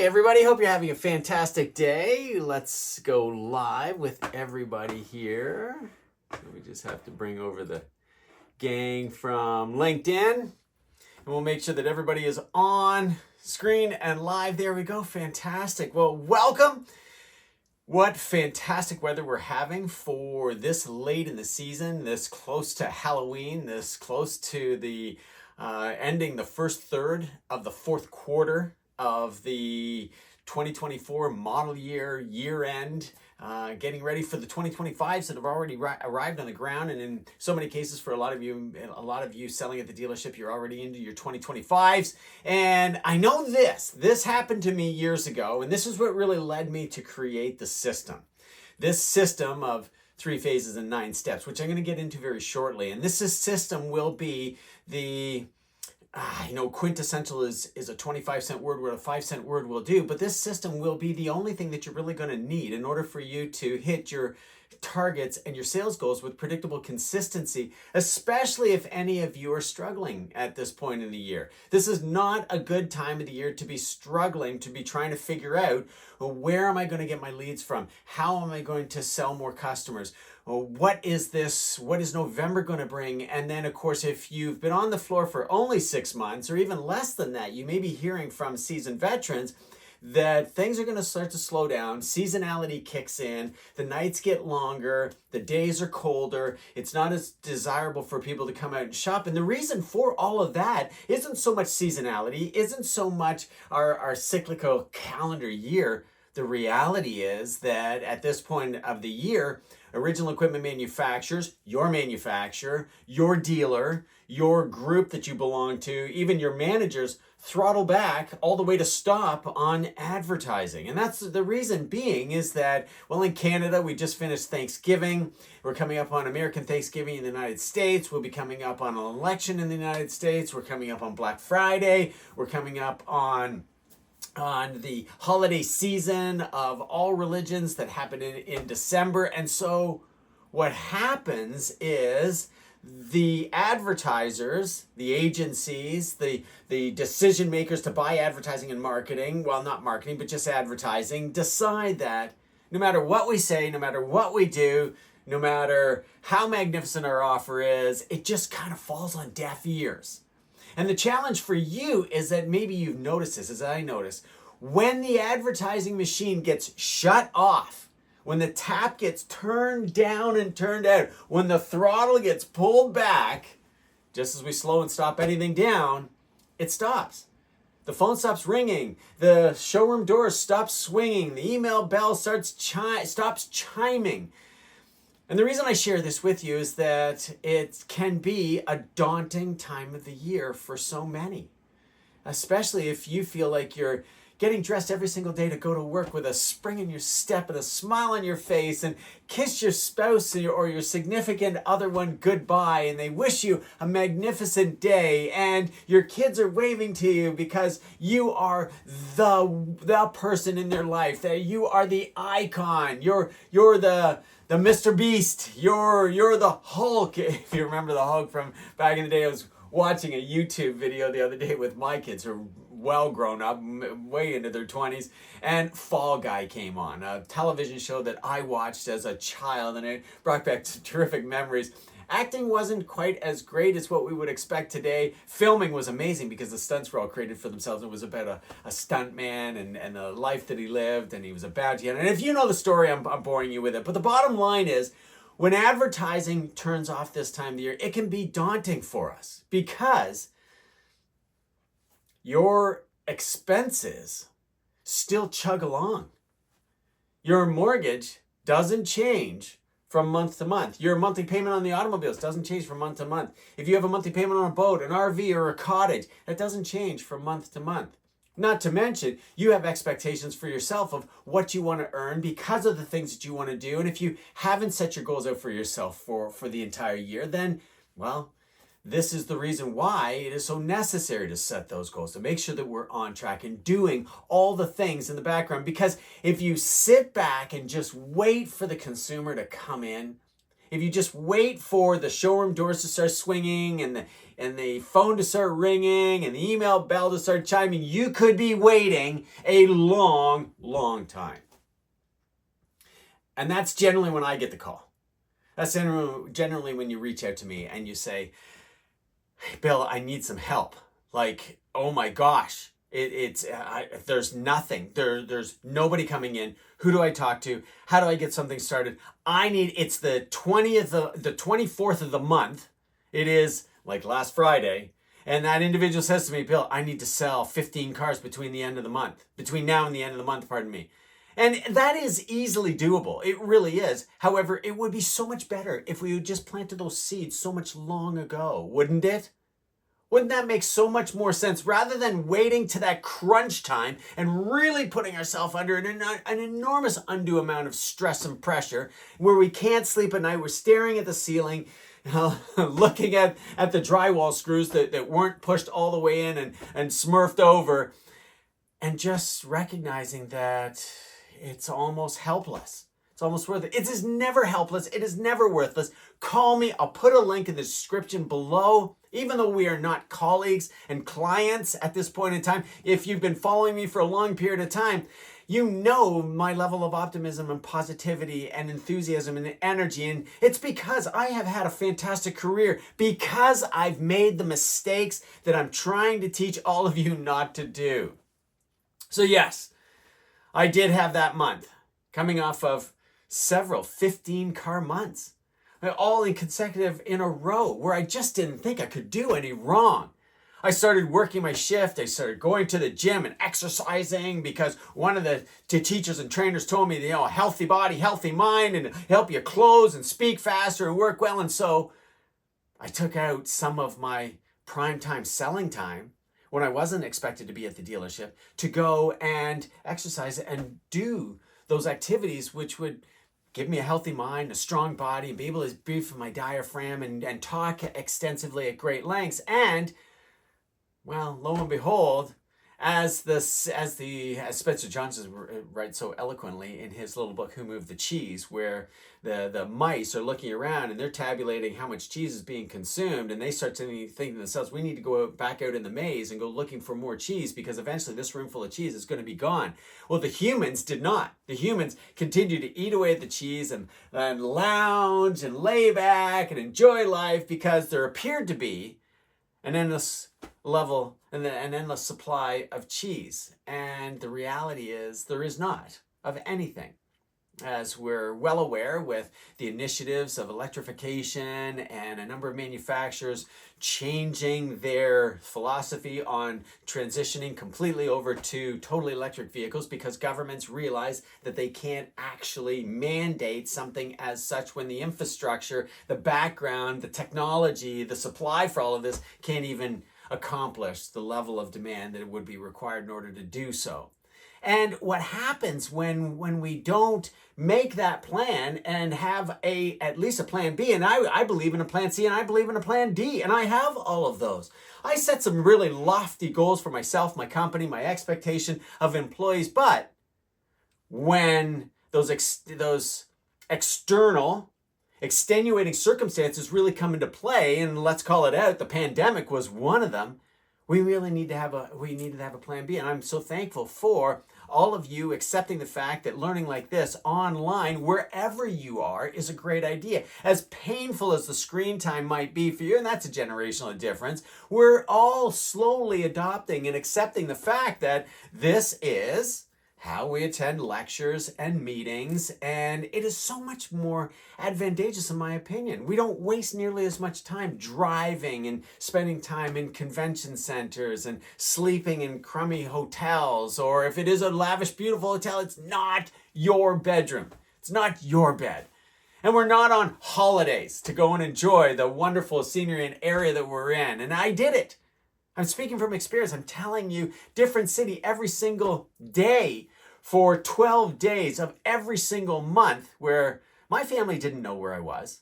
Everybody, hope you're having a fantastic day. Let's go live with everybody here. So we just have to bring over the gang from LinkedIn, and we'll make sure that everybody is on screen and live. There we go. Fantastic. Well, welcome. What fantastic weather we're having for this late in the season, this close to Halloween, this close to the ending the first third of the fourth quarter of the 2024 model year end, getting ready for the 2025s that have already arrived on the ground, and in so many cases for a lot of you selling at the dealership, you're already into your 2025s. And I know this happened to me years ago, and this is what really led me to create the system. This system of 3 phases and 9 steps, which I'm going to get into very shortly. And this system will be the quintessential is a 25-cent word, what a 5-cent word will do. But this system will be the only thing that you're really going to need in order for you to hit your targets and your sales goals with predictable consistency, especially if any of you are struggling at this point in the year. This is not a good time of the year to be struggling, to be trying to figure out, well, where am I going to get my leads from? How am I going to sell more customers? What is November going to bring? And then, of course, if you've been on the floor for only 6 months or even less than that, you may be hearing from seasoned veterans that things are going to start to slow down. Seasonality kicks in. The nights get longer. The days are colder. It's not as desirable for people to come out and shop. And the reason for all of that isn't so much seasonality, isn't so much our cyclical calendar year. The reality is that at this point of the year, original equipment manufacturers, your manufacturer, your dealer, your group that you belong to, even your managers, throttle back all the way to stop on advertising. And that's the reason being is that, well, in Canada, we just finished Thanksgiving. We're coming up on American Thanksgiving in the United States. We'll be coming up on an election in the United States. We're coming up on Black Friday. We're coming up on the holiday season of all religions that happen in December. And so what happens is the advertisers, the agencies, the decision makers to buy advertising and marketing, well, not marketing, but just advertising, decide that no matter what we say, no matter what we do, no matter how magnificent our offer is, it just kind of falls on deaf ears. And the challenge for you is that maybe you've noticed this, as I noticed, when the advertising machine gets shut off, when the tap gets turned down and turned out, when the throttle gets pulled back, just as we slow and stop anything down, it stops. The phone stops ringing, the showroom doors stop swinging, the email bell stops chiming. And the reason I share this with you is that it can be a daunting time of the year for so many, especially if you feel like you're getting dressed every single day to go to work with a spring in your step and a smile on your face and kiss your spouse or your significant other one goodbye, and they wish you a magnificent day, and your kids are waving to you because you are the person in their life, that you are the icon, you're the Mr. Beast, you're the Hulk. If you remember the Hulk from back in the day, I was watching a YouTube video the other day with my kids who are well grown up, way into their 20s, and Fall Guy came on, a television show that I watched as a child, and it brought back terrific memories. Acting wasn't quite as great as what we would expect today. Filming was amazing because the stunts were all created for themselves. It was about a stunt man and the life that he lived, and he was a bounty hunter. And if you know the story, I'm boring you with it. But the bottom line is, when advertising turns off this time of the year, it can be daunting for us because your expenses still chug along. Your mortgage doesn't change from month to month. Your monthly payment on the automobiles doesn't change from month to month. If you have a monthly payment on a boat, an RV, or a cottage, that doesn't change from month to month. Not to mention, you have expectations for yourself of what you want to earn because of the things that you want to do. And if you haven't set your goals out for yourself for the entire year, then, well, this is the reason why it is so necessary to set those goals, to make sure that we're on track and doing all the things in the background. Because if you sit back and just wait for the consumer to come in, if you just wait for the showroom doors to start swinging and the phone to start ringing and the email bell to start chiming, you could be waiting a long, long time. And that's generally when I get the call. That's generally when you reach out to me and you say, hey, Bill, I need some help. Like, oh my gosh, there's nothing. There's nobody coming in. Who do I talk to? How do I get something started? It's the 24th of the month. It is like last Friday. And that individual says to me, Bill, I need to sell 15 cars between now and the end of the month, pardon me. And that is easily doable. It really is. However, it would be so much better if we had just planted those seeds so much long ago, wouldn't it? Wouldn't that make so much more sense rather than waiting to that crunch time and really putting ourselves under an enormous undue amount of stress and pressure where we can't sleep at night, we're staring at the ceiling, looking at the drywall screws that weren't pushed all the way in and smurfed over, and just recognizing that it's almost helpless. It's almost worthless. It is never helpless. It is never worthless. Call me. I'll put a link in the description below. Even though we are not colleagues and clients at this point in time, if you've been following me for a long period of time, you know my level of optimism and positivity and enthusiasm and energy. And it's because I have had a fantastic career, because I've made the mistakes that I'm trying to teach all of you not to do. So yes, I did have that month coming off of several 15-car months, all in consecutive in a row, where I just didn't think I could do any wrong. I started working my shift. I started going to the gym and exercising because one of the teachers and trainers told me, a healthy body, healthy mind, and help you close and speak faster and work well. And so I took out some of my prime time selling time when I wasn't expected to be at the dealership to go and exercise and do those activities which would give me a healthy mind, a strong body, and be able to breathe from my diaphragm and talk extensively at great lengths. And, well, lo and behold, as Spencer Johnson writes so eloquently in his little book, Who Moved the Cheese, where the mice are looking around and they're tabulating how much cheese is being consumed, and they start thinking to themselves, we need to go back out in the maze and go looking for more cheese because eventually this room full of cheese is going to be gone. Well, the humans did not. The humans continued to eat away at the cheese and lounge and lay back and enjoy life because there appeared to be an endless level and an endless supply of cheese. And the reality is there is not of anything. As we're well aware, with the initiatives of electrification and a number of manufacturers changing their philosophy on transitioning completely over to totally electric vehicles because governments realize that they can't actually mandate something as such when the infrastructure, the background, the technology, the supply for all of this can't even accomplish the level of demand that would be required in order to do so. And what happens when we don't make that plan and have at least a plan B, and I believe in a plan C and I believe in a plan D, and I have all of those. I set some really lofty goals for myself, my company, my expectation of employees, but when those external extenuating circumstances really come into play, and let's call it out, the pandemic was one of them, we needed to have a plan B. And I'm so thankful for all of you accepting the fact that learning like this online, wherever you are, is a great idea. As painful as the screen time might be for you, and that's a generational difference, we're all slowly adopting and accepting the fact that this is how we attend lectures and meetings, and it is so much more advantageous in my opinion. We don't waste nearly as much time driving and spending time in convention centers and sleeping in crummy hotels, or if it is a lavish, beautiful hotel, it's not your bedroom. It's not your bed. And we're not on holidays to go and enjoy the wonderful scenery and area that we're in. And I did it. I'm speaking from experience. I'm telling you, different city every single day for 12 days of every single month where my family didn't know where I was.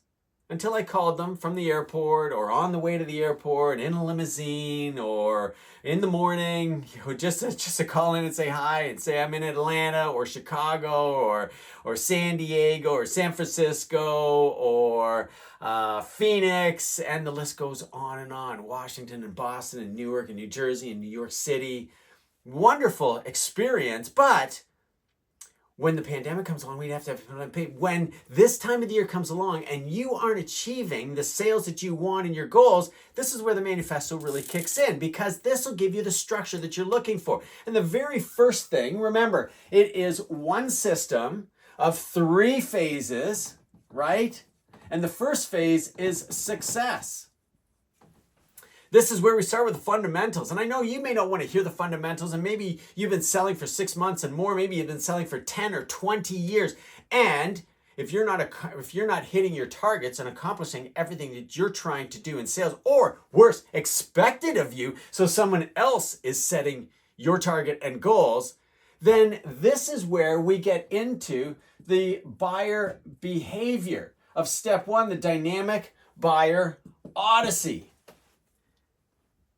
until I called them from the airport or on the way to the airport in a limousine or in the morning, just to call in and say hi and say I'm in Atlanta or Chicago or San Diego or San Francisco or Phoenix, and the list goes on and on. Washington and Boston and Newark and New Jersey and New York City. Wonderful experience, but when the pandemic comes along, we'd have to pay. When this time of the year comes along and you aren't achieving the sales that you want and your goals, this is where the manifesto really kicks in, because this will give you the structure that you're looking for. And the very first thing, remember, it is one system of 3 phases, right? And the first phase is success. This is where we start with the fundamentals. And I know you may not want to hear the fundamentals, and maybe you've been selling for 6 months and more. Maybe you've been selling for 10 or 20 years. And if you're not hitting your targets and accomplishing everything that you're trying to do in sales, or worse, expected of you, so someone else is setting your target and goals, then this is where we get into the buyer behavior of step 1, the dynamic buyer odyssey.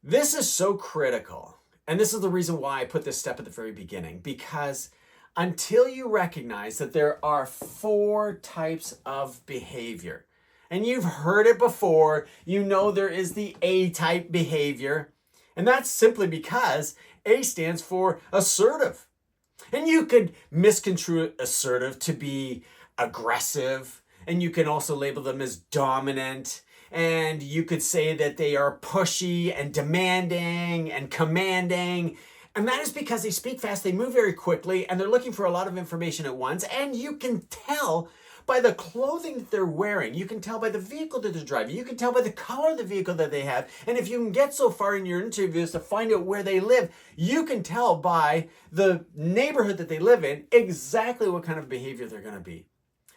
This is so critical, and this is the reason why I put this step at the very beginning, because until you recognize that there are 4 types of behavior, and you've heard it before, you know there is the A-type behavior, and that's simply because A stands for assertive. And you could misconstrue assertive to be aggressive, and you can also label them as dominant. And you could say that they are pushy and demanding and commanding. And that is because they speak fast, they move very quickly, and they're looking for a lot of information at once. And you can tell by the clothing that they're wearing. You can tell by the vehicle that they're driving. You can tell by the color of the vehicle that they have. And if you can get so far in your interviews to find out where they live, you can tell by the neighborhood that they live in exactly what kind of behavior they're going to be.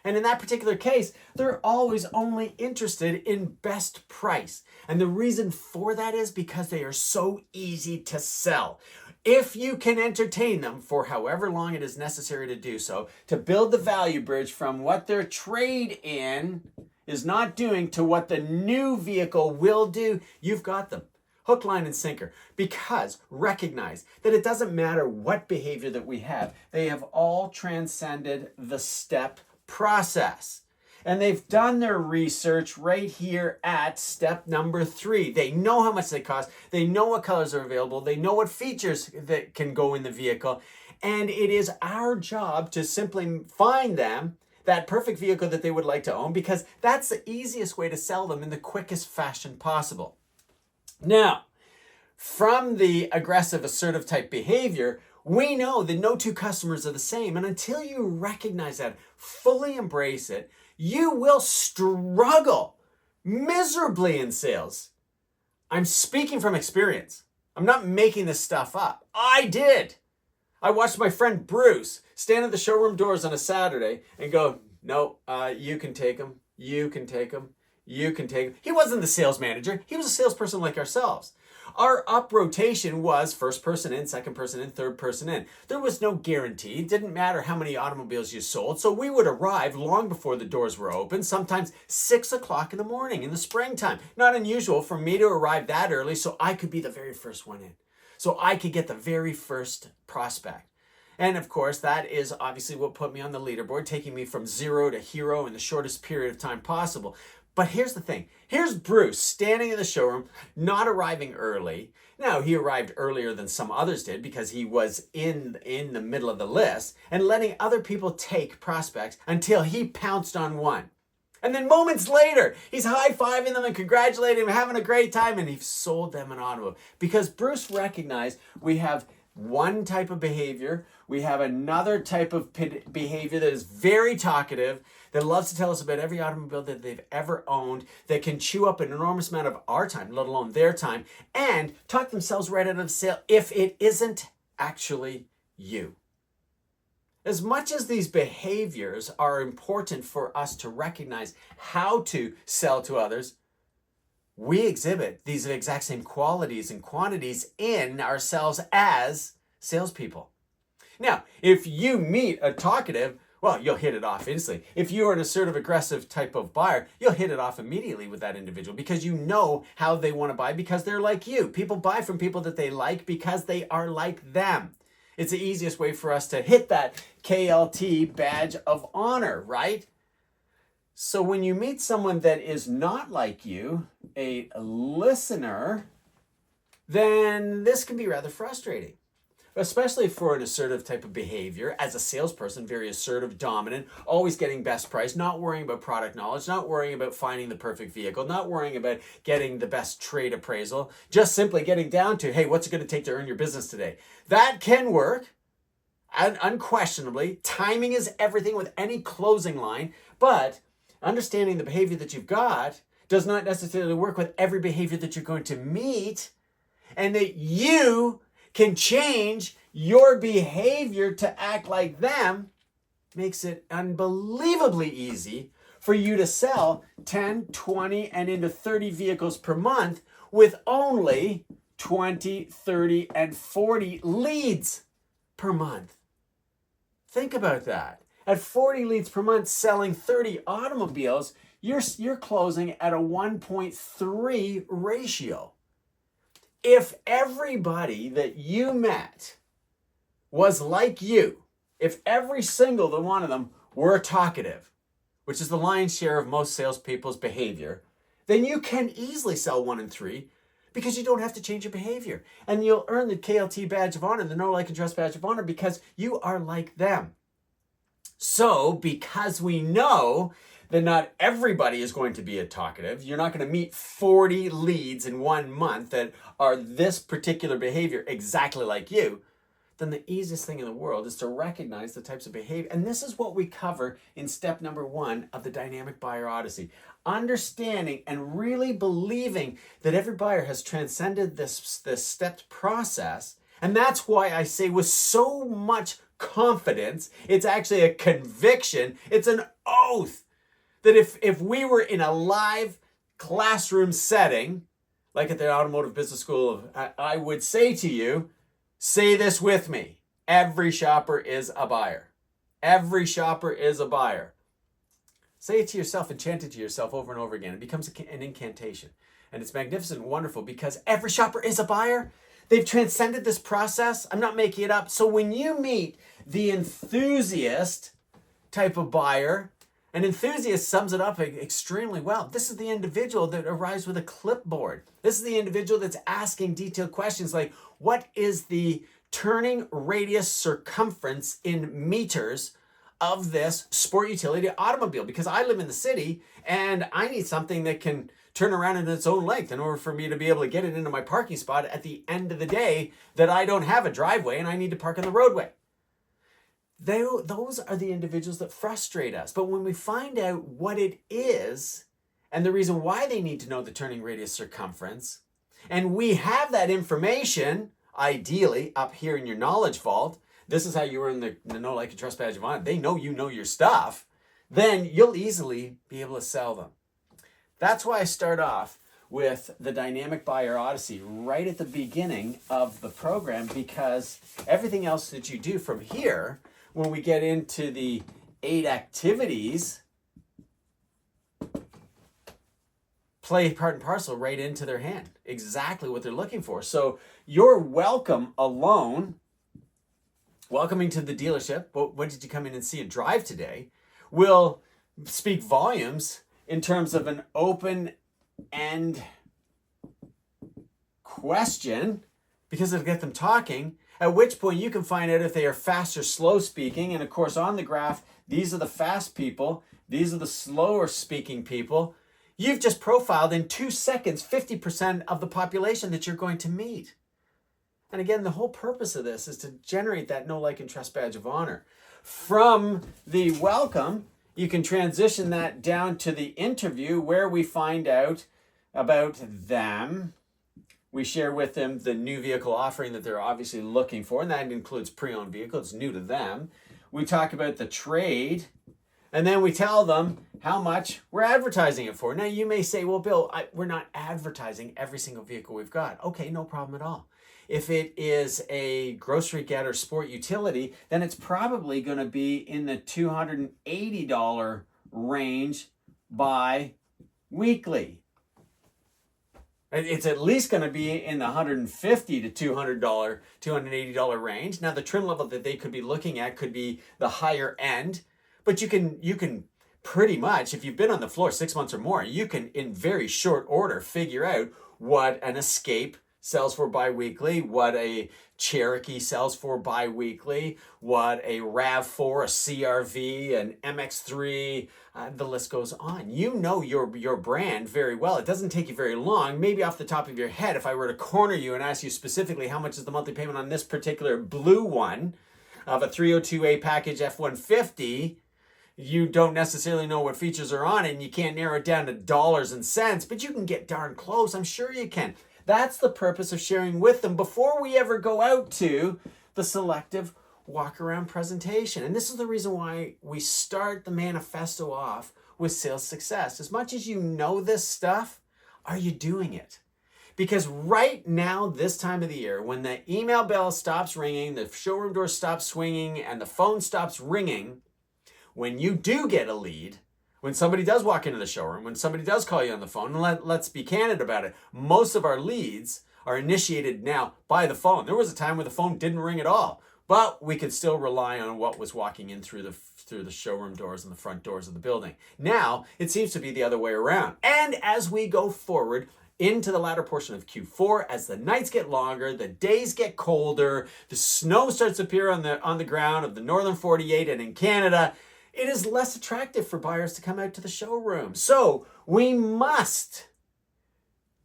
And in that particular case, they're always only interested in best price. And the reason for that is because they are so easy to sell. If you can entertain them for however long it is necessary to do so, to build the value bridge from what their trade in is not doing to what the new vehicle will do, you've got them. Hook, line, and sinker. Because recognize that it doesn't matter what behavior that we have. They have all transcended the step process. And they've done their research right here at step number 3. They know how much they cost. They know what colors are available. They know what features that can go in the vehicle. And it is our job to simply find them that perfect vehicle that they would like to own, because that's the easiest way to sell them in the quickest fashion possible. Now, from the aggressive, assertive type behavior, we know that no 2 customers are the same. And until you recognize that, fully embrace it, you will struggle miserably in sales. I'm speaking from experience. I'm not making this stuff up. I did. I watched my friend Bruce stand at the showroom doors on a Saturday and go, no, you can take them. You can take them. You can take them. He wasn't the sales manager. He was a salesperson like ourselves. Our up rotation was first person in, second person in, third person in. There was no guarantee. It didn't matter how many automobiles you sold. So we would arrive long before the doors were open, sometimes 6 o'clock in the morning in the springtime. Not unusual for me to arrive that early so I could be the very first one in. So I could get the very first prospect. And of course, that is obviously what put me on the leaderboard, taking me from 0 to hero in the shortest period of time possible. But here's the thing. Here's Bruce standing in the showroom, not arriving early. Now, he arrived earlier than some others did because he was in the middle of the list, and letting other people take prospects until he pounced on one. And then moments later, he's high-fiving them and congratulating them, having a great time, and he sold them an automobile. Because Bruce recognized we have one type of behavior, we have another type of behavior that is very talkative, that loves to tell us about every automobile that they've ever owned, that can chew up an enormous amount of our time, let alone their time, and talk themselves right out of the sale if it isn't actually you. As much as these behaviors are important for us to recognize how to sell to others, we exhibit these exact same qualities and quantities in ourselves as salespeople. Now, if you meet a talkative, well, you'll hit it off instantly. If you're an assertive, aggressive type of buyer, you'll hit it off immediately with that individual because you know how they want to buy because they're like you. People buy from people that they like because they are like them. It's the easiest way for us to hit that KLT badge of honor, right? So when you meet someone that is not like you, a listener, then this can be rather frustrating. Especially for an assertive type of behavior as a salesperson, very assertive, dominant, always getting best price, not worrying about product knowledge, not worrying about finding the perfect vehicle, not worrying about getting the best trade appraisal, just simply getting down to, hey, what's it going to take to earn your business today? That can work, and unquestionably. Timing is everything with any closing line, but understanding the behavior that you've got does not necessarily work with every behavior that you're going to meet, and that you can change your behavior to act like them makes it unbelievably easy for you to sell 10, 20, and into 30 vehicles per month with only 20, 30, and 40 leads per month. Think about that. At 40 leads per month selling 30 automobiles, you're closing at a 1.3 ratio. If everybody that you met was like you, if every single one of them were talkative, which is the lion's share of most salespeople's behavior, then you can easily sell 1 in 3 because you don't have to change your behavior. And you'll earn the KLT badge of honor, the Know, Like, and Trust badge of honor because you are like them. So because we know that not everybody is going to be a talkative. You're not going to meet 40 leads in 1 month that are this particular behavior exactly like you. Then the easiest thing in the world is to recognize the types of behavior. And this is what we cover in step number 1 of the Dynamic Buyer Odyssey. Understanding and really believing that every buyer has transcended this stepped process. And that's why I say with so much confidence, it's actually a conviction, it's an oath, that if we were in a live classroom setting, like at the Automotive Business School, I would say to you, say this with me: every shopper is a buyer. Every shopper is a buyer. Say it to yourself and chant it to yourself over and over again. It becomes an incantation. And it's magnificent and wonderful because every shopper is a buyer. They've transcended this process. I'm not making it up. So when you meet the enthusiast type of buyer, an enthusiast sums it up extremely well. This is the individual that arrives with a clipboard. This is the individual that's asking detailed questions like, what is the turning radius circumference in meters of this sport utility automobile? Because I live in the city and I need something that can turn around in its own length in order for me to be able to get it into my parking spot at the end of the day that I don't have a driveway and I need to park on the roadway. Those are the individuals that frustrate us. But when we find out what it is and the reason why they need to know the turning radius circumference, and we have that information, ideally, up here in your knowledge vault, this is how you earn the Know, Like, and Trust badge of honor. They know you know your stuff. Then you'll easily be able to sell them. That's why I start off with the Dynamic Buyer Odyssey right at the beginning of the program, because everything else that you do from here, when we get into the 8 activities, play part and parcel right into their hand. Exactly what they're looking for. So your welcome alone, welcoming to the dealership, what did you come in and see and drive today, will speak volumes in terms of an open-end question, because it'll get them talking, at which point you can find out if they are fast or slow speaking. And of course, on the graph, these are the fast people, these are the slower speaking people. You've just profiled in 2 seconds 50% of the population that you're going to meet. And again, the whole purpose of this is to generate that Know, Like, and Trust badge of honor. From the welcome, you can transition that down to the interview, where we find out about them. We share with them the new vehicle offering that they're obviously looking for, and that includes pre-owned vehicles. It's new to them. We talk about the trade, and then we tell them how much we're advertising it for. Now, you may say, well, Bill, we're not advertising every single vehicle we've got. Okay, no problem at all. If it is a grocery getter sport utility, then it's probably going to be in the $280 range bi-weekly. It's at least going to be in the $150 to $280 range. Now, the trim level that they could be looking at could be the higher end, but you can pretty much, if you've been on the floor 6 months or more, you can, in very short order, figure out what an Escape sells for bi-weekly, what a Cherokee sells for bi-weekly, what a RAV4, a CRV, an MX3, the list goes on. You know your brand very well. It doesn't take you very long. Maybe off the top of your head, if I were to corner you and ask you specifically how much is the monthly payment on this particular blue one of a 302A package F-150, you don't necessarily know what features are on it, and you can't narrow it down to dollars and cents, but you can get darn close. I'm sure you can. That's the purpose of sharing with them before we ever go out to the selective walk-around presentation. And this is the reason why we start the manifesto off with sales success. As much as you know this stuff, are you doing it? Because right now, this time of the year, when the email bell stops ringing, the showroom door stops swinging, and the phone stops ringing, when you do get a lead, when somebody does walk into the showroom, when somebody does call you on the phone, and let's be candid about it, most of our leads are initiated now by the phone. There was a time where the phone didn't ring at all, but we could still rely on what was walking in through the showroom doors and the front doors of the building. Now, it seems to be the other way around. And as we go forward into the latter portion of Q4, as the nights get longer, the days get colder, the snow starts to appear on the ground of the northern 48 and in Canada, it is less attractive for buyers to come out to the showroom. So we must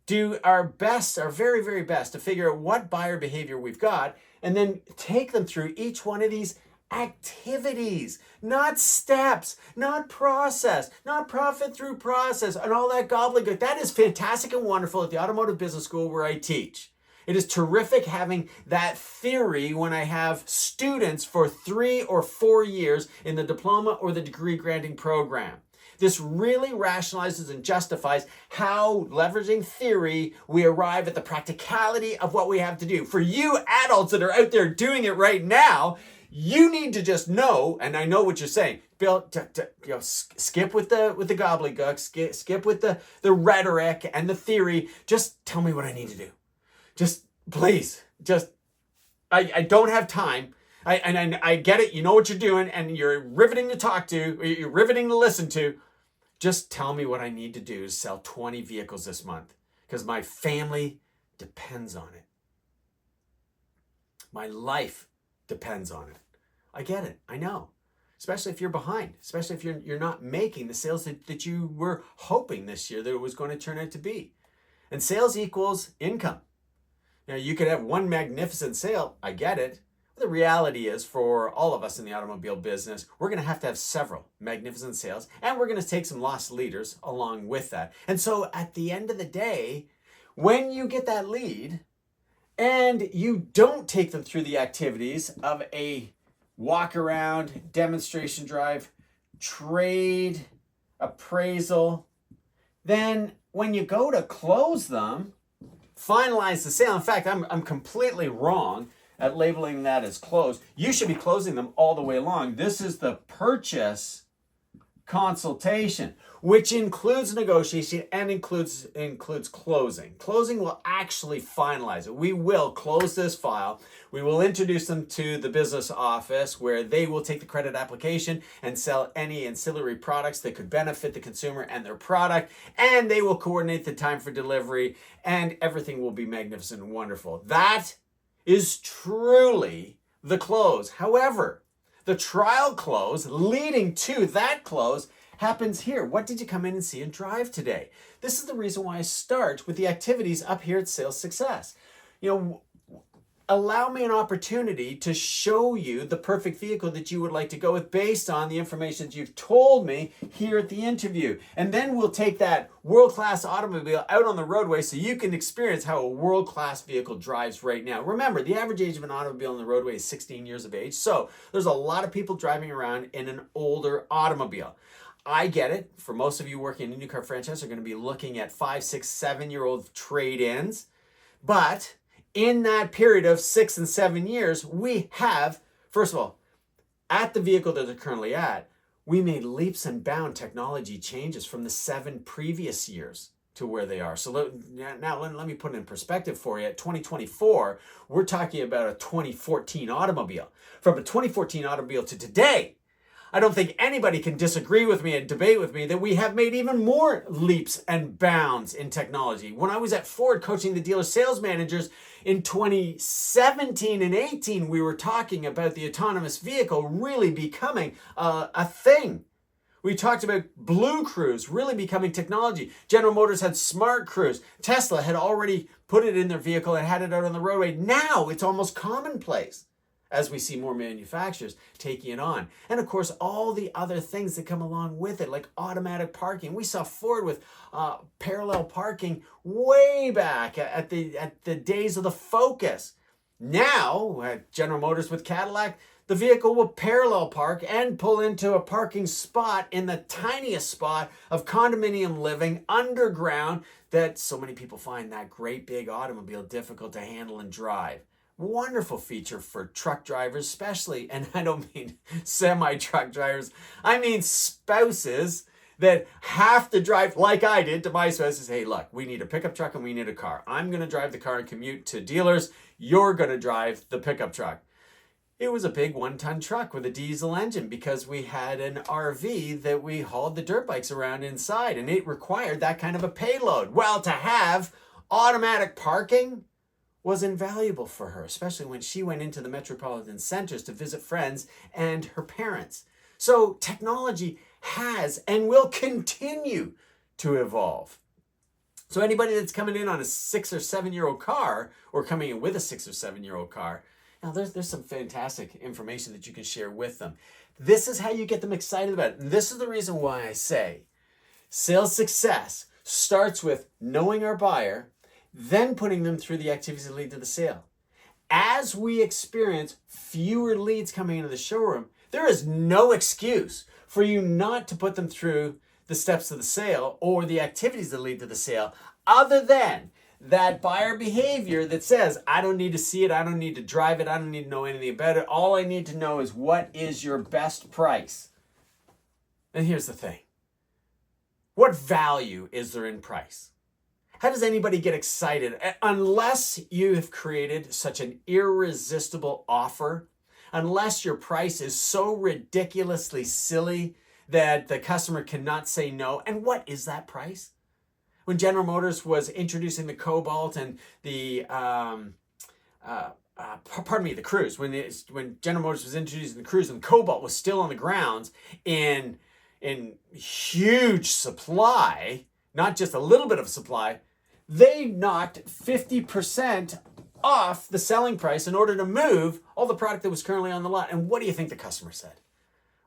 do our best, our very, very best to figure out what buyer behavior we've got and then take them through each one of these activities, not steps, not process, not profit through process, and all that gobbledygook. That is fantastic and wonderful at the Automotive Business School where I teach. It is terrific having that theory when I have students for 3 or 4 years in the diploma or the degree granting program. This really rationalizes and justifies how, leveraging theory, we arrive at the practicality of what we have to do. For you adults that are out there doing it right now, you need to just know, and I know what you're saying, Bill, skip with the gobbledygook, skip with the rhetoric and the theory. Just tell me what I need to do. Just, please, I don't have time. I get it. You know what you're doing, and you're riveting to talk to, you're riveting to listen to. Just tell me what I need to do to sell 20 vehicles this month, because my family depends on it. My life depends on it. I get it. I know. Especially if you're behind, especially if you're not making the sales that you were hoping this year that it was going to turn out to be. And sales equals income. Now, you could have one magnificent sale. I get it. The reality is, for all of us in the automobile business, we're going to have several magnificent sales, and we're going to take some lost leaders along with that. And so at the end of the day, when you get that lead and you don't take them through the activities of a walk around, demonstration drive, trade, appraisal, then when you go to close them, finalize the sale. In fact, I'm completely wrong at labeling that as closed. You should be closing them all the way along. This is the purchase consultation, which includes negotiation and includes closing. Closing will actually finalize it. We will close this file. We will introduce them to the business office where they will take the credit application and sell any ancillary products that could benefit the consumer and their product, and they will coordinate the time for delivery, and everything will be magnificent and wonderful. That is truly the close. However, the trial close leading to that close happens here. What did you come in and see and drive today? This is the reason why I start with the activities up here at Sales Success. Allow me an opportunity to show you the perfect vehicle that you would like to go with based on the information that you've told me here at the interview. And then we'll take that world-class automobile out on the roadway so you can experience how a world-class vehicle drives right now. Remember, the average age of an automobile on the roadway is 16 years of age. So there's a lot of people driving around in an older automobile. I get it. For most of you working in a new car franchise, are going to be looking at 5, 6, 7-year-old trade-ins. But in that period of 6 and 7 years, we have, first of all, at the vehicle that they're currently at, we made leaps and bound technology changes from the 7 previous years to where they are. So now let me put it in perspective for you. At 2024, we're talking about a 2014 automobile. From a 2014 automobile to today, I don't think anybody can disagree with me and debate with me that we have made even more leaps and bounds in technology. When I was at Ford coaching the dealer sales managers in 2017 and 18, we were talking about the autonomous vehicle really becoming a thing. We talked about Blue Cruise really becoming technology. General Motors had Smart Cruise. Tesla had already put it in their vehicle and had it out on the roadway. Now it's almost commonplace as we see more manufacturers taking it on. And of course, all the other things that come along with it, like automatic parking. We saw Ford with parallel parking way back at the days of the Focus. Now, at General Motors with Cadillac, the vehicle will parallel park and pull into a parking spot in the tiniest spot of condominium living underground that so many people find that great big automobile difficult to handle and drive. Wonderful feature for truck drivers, especially, and I don't mean semi-truck drivers, I mean spouses that have to drive like I did to my spouse and say, hey, look, we need a pickup truck and we need a car. I'm going to drive the car and commute to dealers. You're going to drive the pickup truck. It was a big 1-ton truck with a diesel engine because we had an RV that we hauled the dirt bikes around inside, and it required that kind of a payload. Well, to have automatic parking was invaluable for her, especially when she went into the metropolitan centers to visit friends and her parents. So technology has and will continue to evolve. So anybody that's coming in on a 6 or 7-year-old car, or coming in with a 6 or 7-year-old car, now there's some fantastic information that you can share with them. This is how you get them excited about it. And this is the reason why I say sales success starts with knowing our buyer, then putting them through the activities that lead to the sale. As we experience fewer leads coming into the showroom, there is no excuse for you not to put them through the steps of the sale or the activities that lead to the sale, other than that buyer behavior that says, I don't need to see it, I don't need to drive it, I don't need to know anything about it. All I need to know is what is your best price. And here's the thing. What value is there in price? How does anybody get excited unless you have created such an irresistible offer, unless your price is so ridiculously silly that the customer cannot say no? And what is that price? When General Motors was introducing the Cobalt and the, the Cruise, when General Motors was introducing the Cruise and the Cobalt was still on the grounds in huge supply, not just a little bit of supply, they knocked 50% off the selling price in order to move all the product that was currently on the lot. And what do you think the customer said?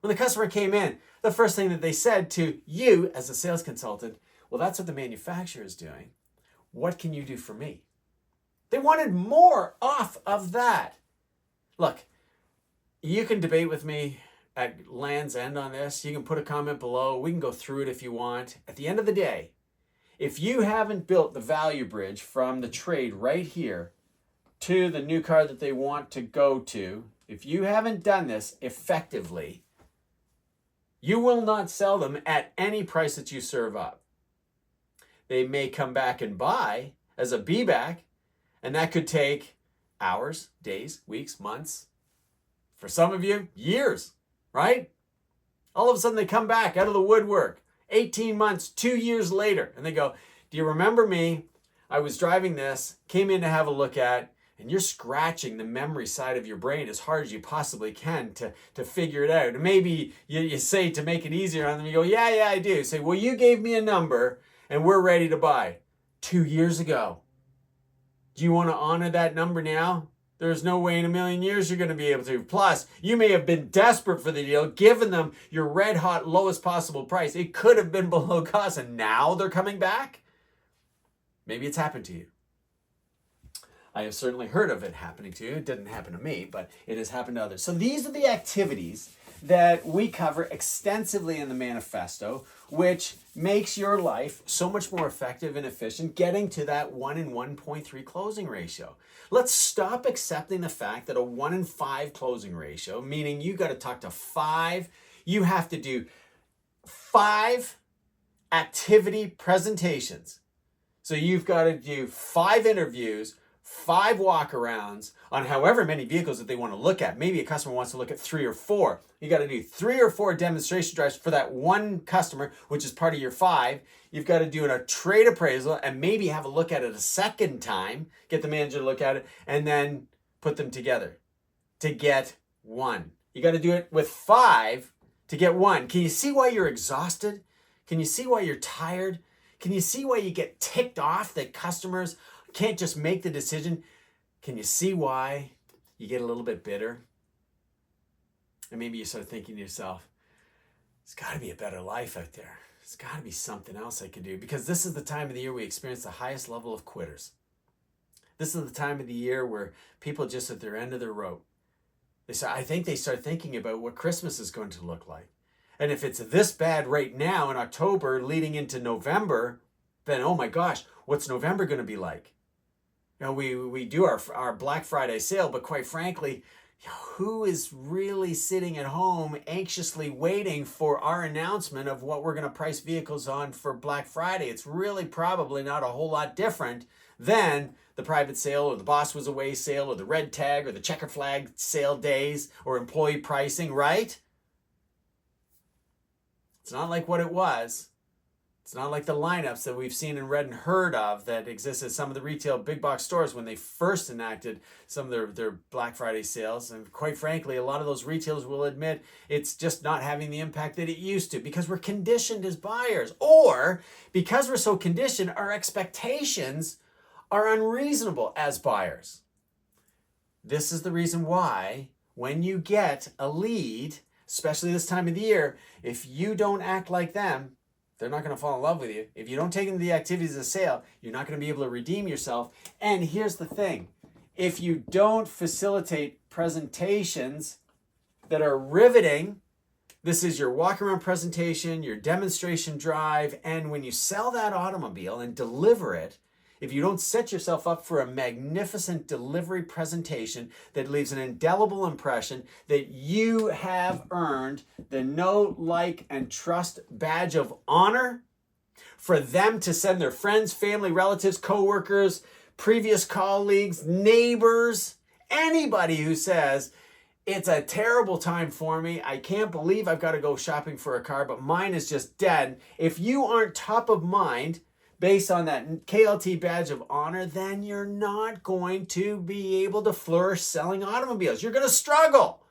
When the customer came in, the first thing that they said to you as a sales consultant, well, that's what the manufacturer is doing. What can you do for me? They wanted more off of that. Look, you can debate with me at Land's End on this. You can put a comment below. We can go through it if you want. At the end of the day, if you haven't built the value bridge from the trade right here to the new car that they want to go to, if you haven't done this effectively, you will not sell them at any price that you serve up. They may come back and buy as a be back, and that could take hours, days, weeks, months. For some of you, years, right? All of a sudden they come back out of the woodwork, 18 months, 2 years later, and they go, do you remember me? I was driving this, came in to have a look at, and you're scratching the memory side of your brain as hard as you possibly can to figure it out. And maybe you say, to make it easier on them, you go, yeah, I do. Say, well, you gave me a number and we're ready to buy 2 years ago. Do you want to honor that number now? There's no way in a million years you're going to be able to. Plus, you may have been desperate for the deal, given them your red hot lowest possible price. It could have been below cost, and now they're coming back? Maybe it's happened to you. I have certainly heard of it happening to you. It didn't happen to me, but it has happened to others. So these are the activities that we cover extensively in the manifesto, which makes your life so much more effective and efficient, getting to that 1 in 1.3 closing ratio. Let's stop accepting the fact that a 1 in 5 closing ratio, meaning you got to talk to 5, you have to do 5 activity presentations. So you've got to do 5 interviews, 5 walkarounds on however many vehicles that they want to look at. Maybe a customer wants to look at 3 or 4. You got to do 3 or 4 demonstration drives for that one customer, which is part of your 5. You've got to do a trade appraisal and maybe have a look at it a second time, get the manager to look at it, and then put them together to get 1. You got to do it with 5 to get 1. Can you see why you're exhausted? Can you see why you're tired? Can you see why you get ticked off that customers can't just make the decision? Can you see why you get a little bit bitter? And maybe you start thinking to yourself, there's got to be a better life out there. There's got to be something else I can do, because this is the time of the year we experience the highest level of quitters. This is the time of the year where people just at their end of their rope. I think they start thinking about what Christmas is going to look like. And if it's this bad right now in October leading into November, then oh my gosh, what's November going to be like? You know, we do our Black Friday sale, but quite frankly, who is really sitting at home anxiously waiting for our announcement of what we're going to price vehicles on for Black Friday? It's really probably not a whole lot different than the private sale or the boss was away sale or the red tag or the checker flag sale days or employee pricing, right? It's not like what it was. It's not like the lineups that we've seen and read and heard of that exist at some of the retail big box stores when they first enacted some of their Black Friday sales. And quite frankly, a lot of those retailers will admit it's just not having the impact that it used to, because we're conditioned as buyers, or because we're so conditioned, our expectations are unreasonable as buyers. This is the reason why when you get a lead, especially this time of the year, if you don't act like them, they're not going to fall in love with you. If you don't take them to the activities of the sale, you're not going to be able to redeem yourself. And here's the thing. If you don't facilitate presentations that are riveting, this is your walk around presentation, your demonstration drive, and when you sell that automobile and deliver it, if you don't set yourself up for a magnificent delivery presentation that leaves an indelible impression that you have earned the know, like, and trust badge of honor for them to send their friends, family, relatives, coworkers, previous colleagues, neighbors, anybody who says, it's a terrible time for me. I can't believe I've got to go shopping for a car, but mine is just dead. If you aren't top of mind based on that KLT badge of honor, then you're not going to be able to flourish selling automobiles. You're going to struggle.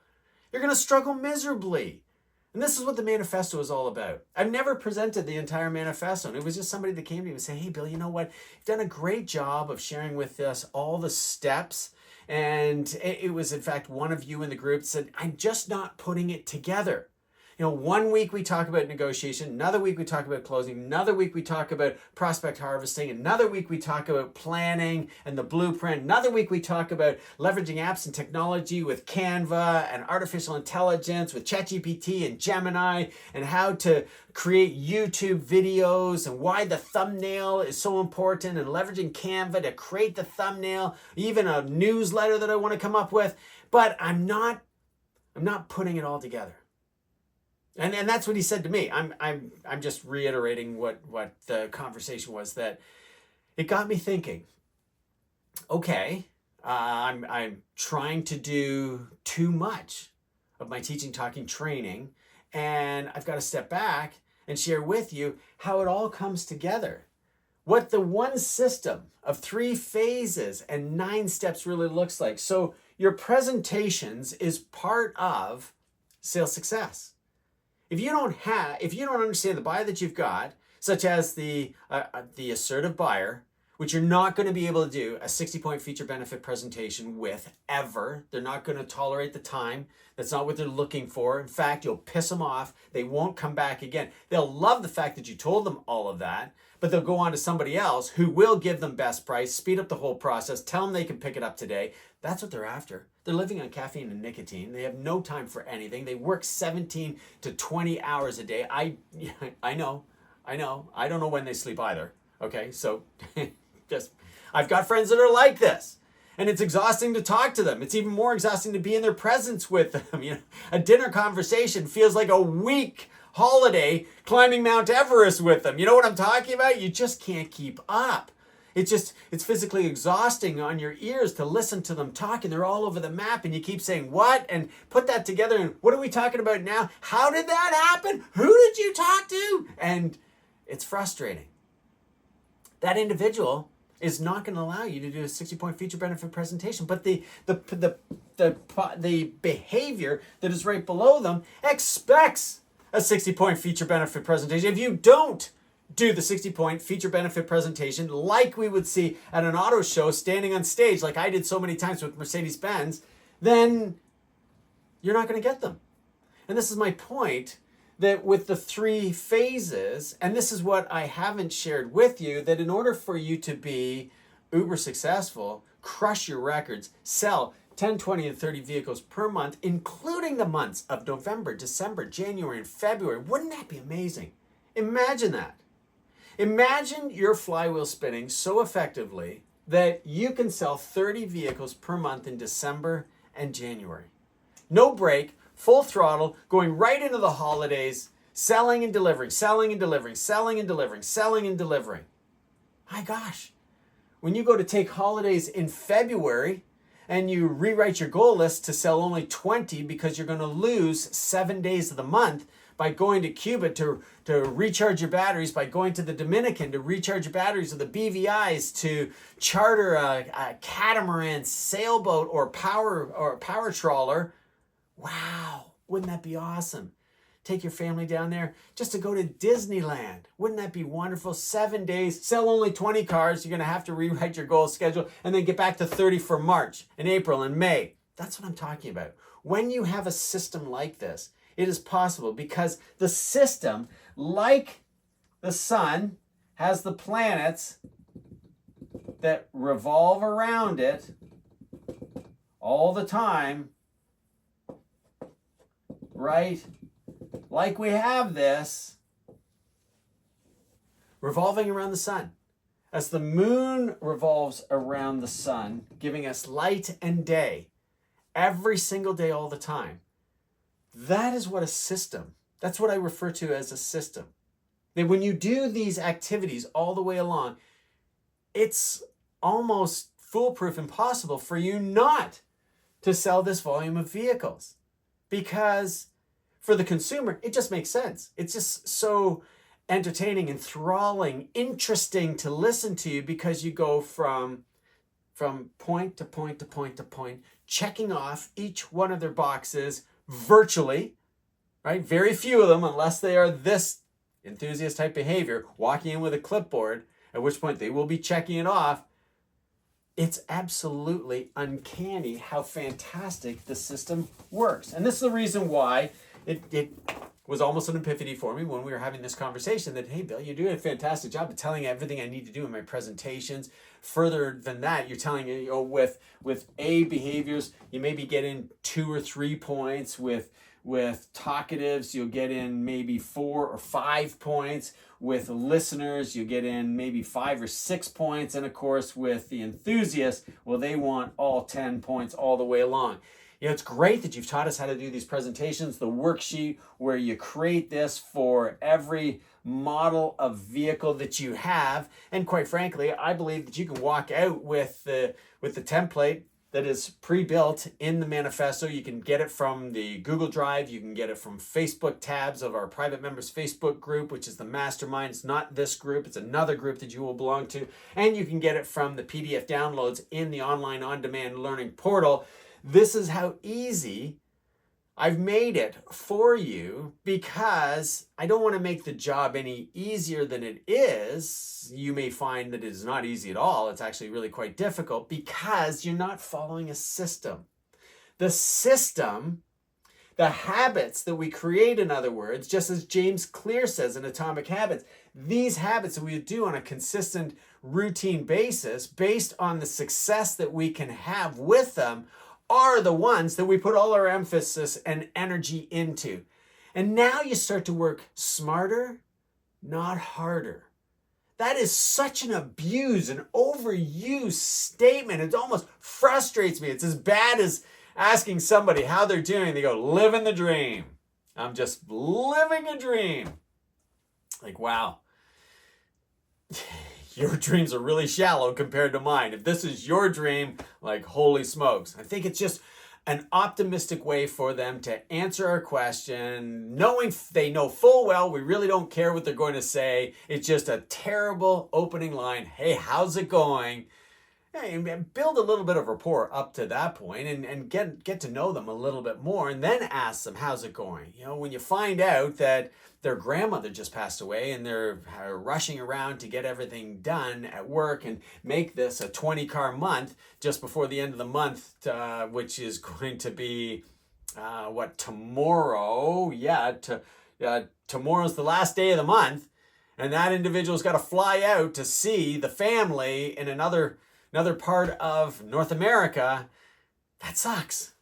You're going to struggle miserably. And this is what the manifesto is all about. I've never presented the entire manifesto. And it was just somebody that came to me and said, hey, Bill, you know what? You've done a great job of sharing with us all the steps. And it was, in fact, one of you in the group said, I'm just not putting it together. You know, one week we talk about negotiation, another week we talk about closing, another week we talk about prospect harvesting, another week we talk about planning and the blueprint, another week we talk about leveraging apps and technology with Canva and artificial intelligence with ChatGPT and Gemini, and how to create YouTube videos and why the thumbnail is so important, and leveraging Canva to create the thumbnail, even a newsletter that I want to come up with. But I'm not putting it all together. And that's what he said to me. I'm just reiterating what the conversation was, that it got me thinking, okay, I'm trying to do too much of my teaching, talking, training, and I've got to step back and share with you how it all comes together. What the one system of 3 phases and 9 steps really looks like. So your presentations is part of sales success. If you don't understand the buyer that you've got, such as the assertive buyer which you're not going to be able to do a 60-point feature benefit presentation with ever. They're not going to tolerate the time. That's not what they're looking for. In fact, you'll piss them off. They won't come back again. They'll love the fact that you told them all of that, but they'll go on to somebody else who will give them best price, speed up the whole process, tell them they can pick it up today. That's what they're after. They're living on caffeine and nicotine. They have no time for anything. They work 17 to 20 hours a day. I know. I don't know when they sleep either. Okay, so I've got friends that are like this. And it's exhausting to talk to them. It's even more exhausting to be in their presence with them. A dinner conversation feels like a week holiday climbing Mount Everest with them. You know what I'm talking about? You just can't keep up. It's physically exhausting on your ears to listen to them talk, and they're all over the map, and you keep saying, what? And put that together, and what are we talking about now? How did that happen? Who did you talk to? And it's frustrating. That individual is not going to allow you to do a 60-point feature benefit presentation. But the behavior that is right below them expects a 60-point feature benefit presentation. If you don't do the 60-point feature benefit presentation like we would see at an auto show standing on stage, like I did so many times with Mercedes-Benz, then you're not going to get them. And this is my point, that with the 3 phases, and this is what I haven't shared with you, that in order for you to be uber successful, crush your records, sell 10, 20, and 30 vehicles per month, including the months of November, December, January, and February. Wouldn't that be amazing? Imagine that. Imagine your flywheel spinning so effectively that you can sell 30 vehicles per month in December and January. No break, full throttle, going right into the holidays, selling and delivering, selling and delivering, selling and delivering, selling and delivering. My gosh, when you go to take holidays in February and you rewrite your goal list to sell only 20 because you're going to lose 7 days of the month by going to Cuba to recharge your batteries, by going to the Dominican to recharge your batteries, or the BVIs to charter a catamaran, sailboat, or power trawler. Wow, wouldn't that be awesome? Take your family down there just to go to Disneyland. Wouldn't that be wonderful? 7 days, sell only 20 cars. You're going to have to rewrite your goal schedule and then get back to 30 for March and April and May. That's what I'm talking about. When you have a system like this, it is possible because the system, like the sun, has the planets that revolve around it all the time, right? Like we have this revolving around the sun. As the moon revolves around the sun, giving us light and day every single day, all the time. That is what a system, that's what I refer to as a system. That when you do these activities all the way along, it's almost foolproof impossible for you not to sell this volume of vehicles. Because for the consumer, it just makes sense. It's just so entertaining, enthralling, interesting to listen to you because you go from point to point to point to point, checking off each one of their boxes virtually, right? Very few of them, unless they are this enthusiast type behavior, walking in with a clipboard, at which point they will be checking it off. It's absolutely uncanny how fantastic the system works. And this is the reason why it was almost an epiphany for me when we were having this conversation that, hey, Bill, you're doing a fantastic job of telling everything I need to do in my presentations. Further than that, you're telling, with A behaviors, you maybe get in 2 or 3 points. With talkatives, you'll get in maybe 4 or 5 points. With listeners, you get in maybe 5 or 6 points. And of course, with the enthusiasts, well, they want all 10 points all the way along. It's great that you've taught us how to do these presentations, the worksheet where you create this for every model of vehicle that you have. And quite frankly, I believe that you can walk out with the template that is pre-built in the manifesto. You can get it from the Google Drive. You can get it from Facebook tabs of our private members Facebook group, which is the mastermind. It's not this group. It's another group that you will belong to. And you can get it from the PDF downloads in the online on-demand learning portal. This is how easy I've made it for you because I don't want to make the job any easier than it is. You may find that it is not easy at all. It's actually really quite difficult because you're not following a system. The system, the habits that we create, in other words, just as James Clear says in Atomic Habits, these habits that we do on a consistent routine basis based on the success that we can have with them are the ones that we put all our emphasis and energy into. And now you start to work smarter, not harder. That is such an abused and overused statement. It almost frustrates me. It's as bad as asking somebody how they're doing. They go, living the dream. I'm just living a dream. Like, wow. Your dreams are really shallow compared to mine. If this is your dream, like, holy smokes. I think it's just an optimistic way for them to answer our question, knowing they know full well we really don't care what they're going to say. It's just a terrible opening line. Hey, how's it going? And build a little bit of rapport up to that point and get to know them a little bit more, and then ask them, how's it going? You know, when you find out that their grandmother just passed away and they're rushing around to get everything done at work and make this a 20-car month just before the end of the month, which is going to be, tomorrow? Yeah, tomorrow's the last day of the month, and that individual's got to fly out to see the family in another part of North America. That sucks.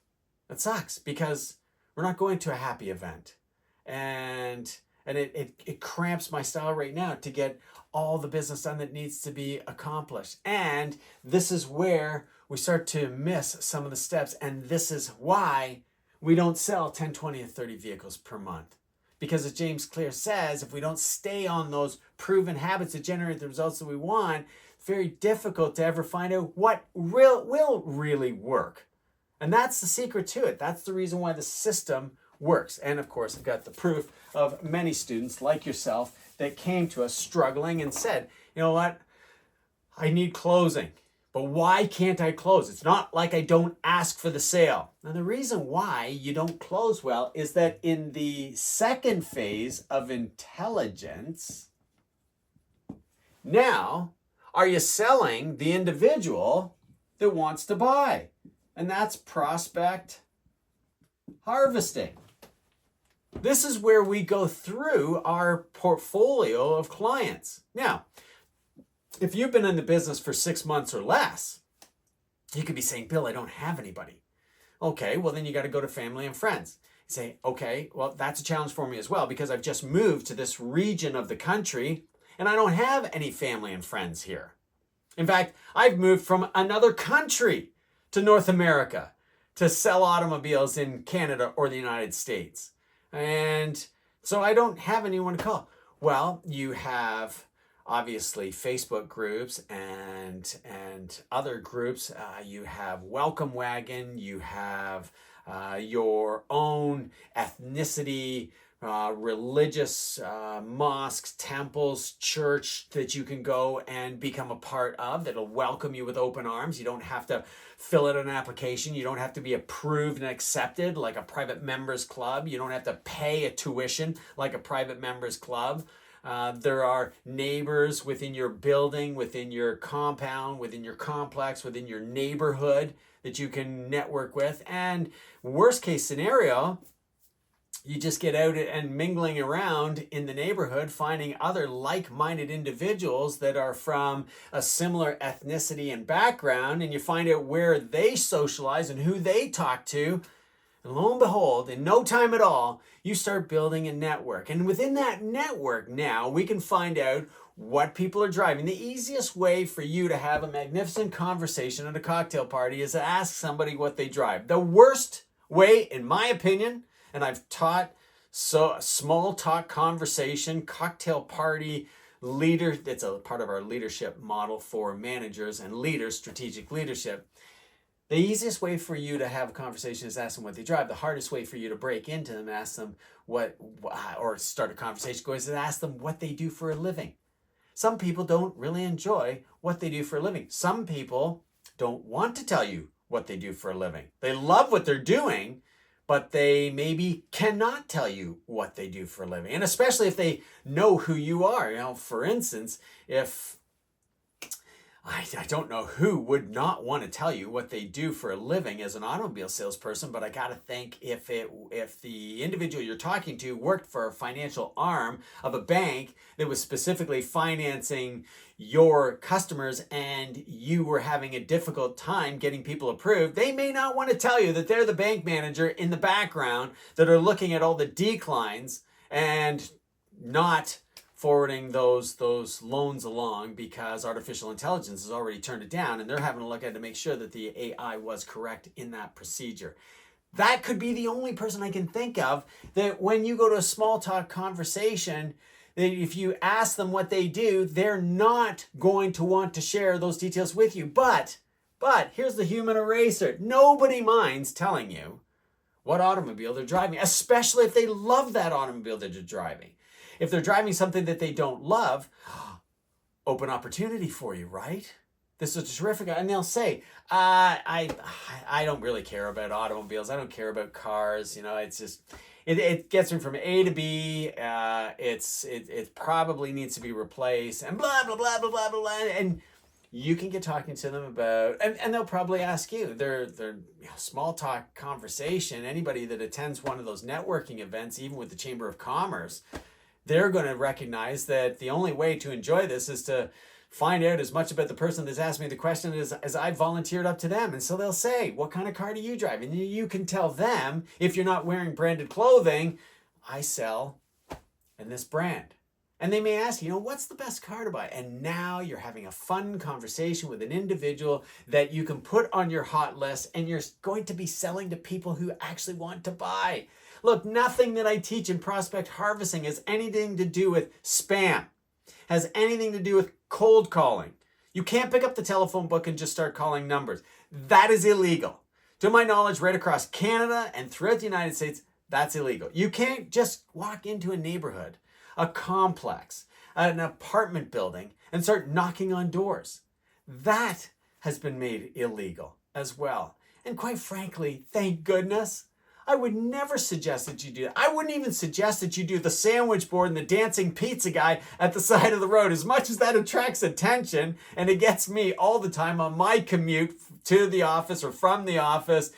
That sucks because we're not going to a happy event. And it cramps my style right now to get all the business done that needs to be accomplished. And this is where we start to miss some of the steps. And this is why we don't sell 10, 20, or 30 vehicles per month. Because as James Clear says, if we don't stay on those proven habits that generate the results that we want, it's very difficult to ever find out what will really work. And that's the secret to it. That's the reason why the system works. And of course, I've got the proof of many students like yourself that came to us struggling and said, you know what, I need closing. But why can't I close? It's not like I don't ask for the sale. Now, the reason why you don't close well is that in the second phase of intelligence, now, are you selling the individual that wants to buy? And that's prospect harvesting. This is where we go through our portfolio of clients. Now, if you've been in the business for 6 months or less, you could be saying, Bill, I don't have anybody. Okay, well, then you got to go to family and friends. You say, okay, well, that's a challenge for me as well because I've just moved to this region of the country and I don't have any family and friends here. In fact, I've moved from another country to North America to sell automobiles in Canada or the United States. And so I don't have anyone to call. Well, you have obviously Facebook groups and other groups. You have Welcome Wagon. You have your own ethnicity, religious mosques, temples, church that you can go and become a part of that'll welcome you with open arms. You don't have to fill out an application. You don't have to be approved and accepted like a private members club. You don't have to pay a tuition like a private members club. There are neighbors within your building, within your compound, within your complex, within your neighborhood that you can network with. And worst case scenario, you just get out and mingling around in the neighborhood, finding other like-minded individuals that are from a similar ethnicity and background, and you find out where they socialize and who they talk to. And lo and behold, in no time at all, you start building a network. And within that network now, we can find out what people are driving. The easiest way for you to have a magnificent conversation at a cocktail party is to ask somebody what they drive. The worst way, in my opinion, and I've taught small talk conversation, cocktail party leader. It's a part of our leadership model for managers and leaders, strategic leadership. The easiest way for you to have a conversation is ask them what they drive. The hardest way for you to break into them, ask them or start a conversation is to ask them what they do for a living. Some people don't really enjoy what they do for a living. Some people don't want to tell you what they do for a living. They love what they're doing, but they maybe cannot tell you what they do for a living. And especially if they know who you are. For instance, if I don't know who would not want to tell you what they do for a living as an automobile salesperson, but I got to think if the individual you're talking to worked for a financial arm of a bank that was specifically financing your customers and you were having a difficult time getting people approved, they may not want to tell you that they're the bank manager in the background that are looking at all the declines and not forwarding those loans along because artificial intelligence has already turned it down and they're having to look at it to make sure that the AI was correct in that procedure. That could be the only person I can think of that when you go to a small talk conversation, that if you ask them what they do, they're not going to want to share those details with you. But here's the human eraser. Nobody minds telling you what automobile they're driving, especially if they love that automobile that they're driving. If they're driving something that they don't love, open opportunity for you, right? This is terrific. And they'll say, I don't really care about automobiles. I don't care about cars. It's just, it gets me from A to B. It probably needs to be replaced and blah, blah, blah, blah, blah, blah. And you can get talking to them about, and they'll probably ask you, they're small talk conversation. Anybody that attends one of those networking events, even with the Chamber of Commerce, they're going to recognize that the only way to enjoy this is to find out as much about the person that's asked me the question as I volunteered up to them. And so they'll say, what kind of car do you drive? And you can tell them, if you're not wearing branded clothing, I sell in this brand. And they may ask you, what's the best car to buy? And now you're having a fun conversation with an individual that you can put on your hot list, and you're going to be selling to people who actually want to buy. Look, nothing that I teach in prospect harvesting has anything to do with spam, has anything to do with cold calling. You can't pick up the telephone book and just start calling numbers. That is illegal. To my knowledge, right across Canada and throughout the United States, that's illegal. You can't just walk into a neighborhood, a complex, an apartment building, and start knocking on doors. That has been made illegal as well. And quite frankly, thank goodness, I would never suggest that you do that. I wouldn't even suggest that you do the sandwich board and the dancing pizza guy at the side of the road. As much as that attracts attention, and it gets me all the time on my commute to the office or from the office,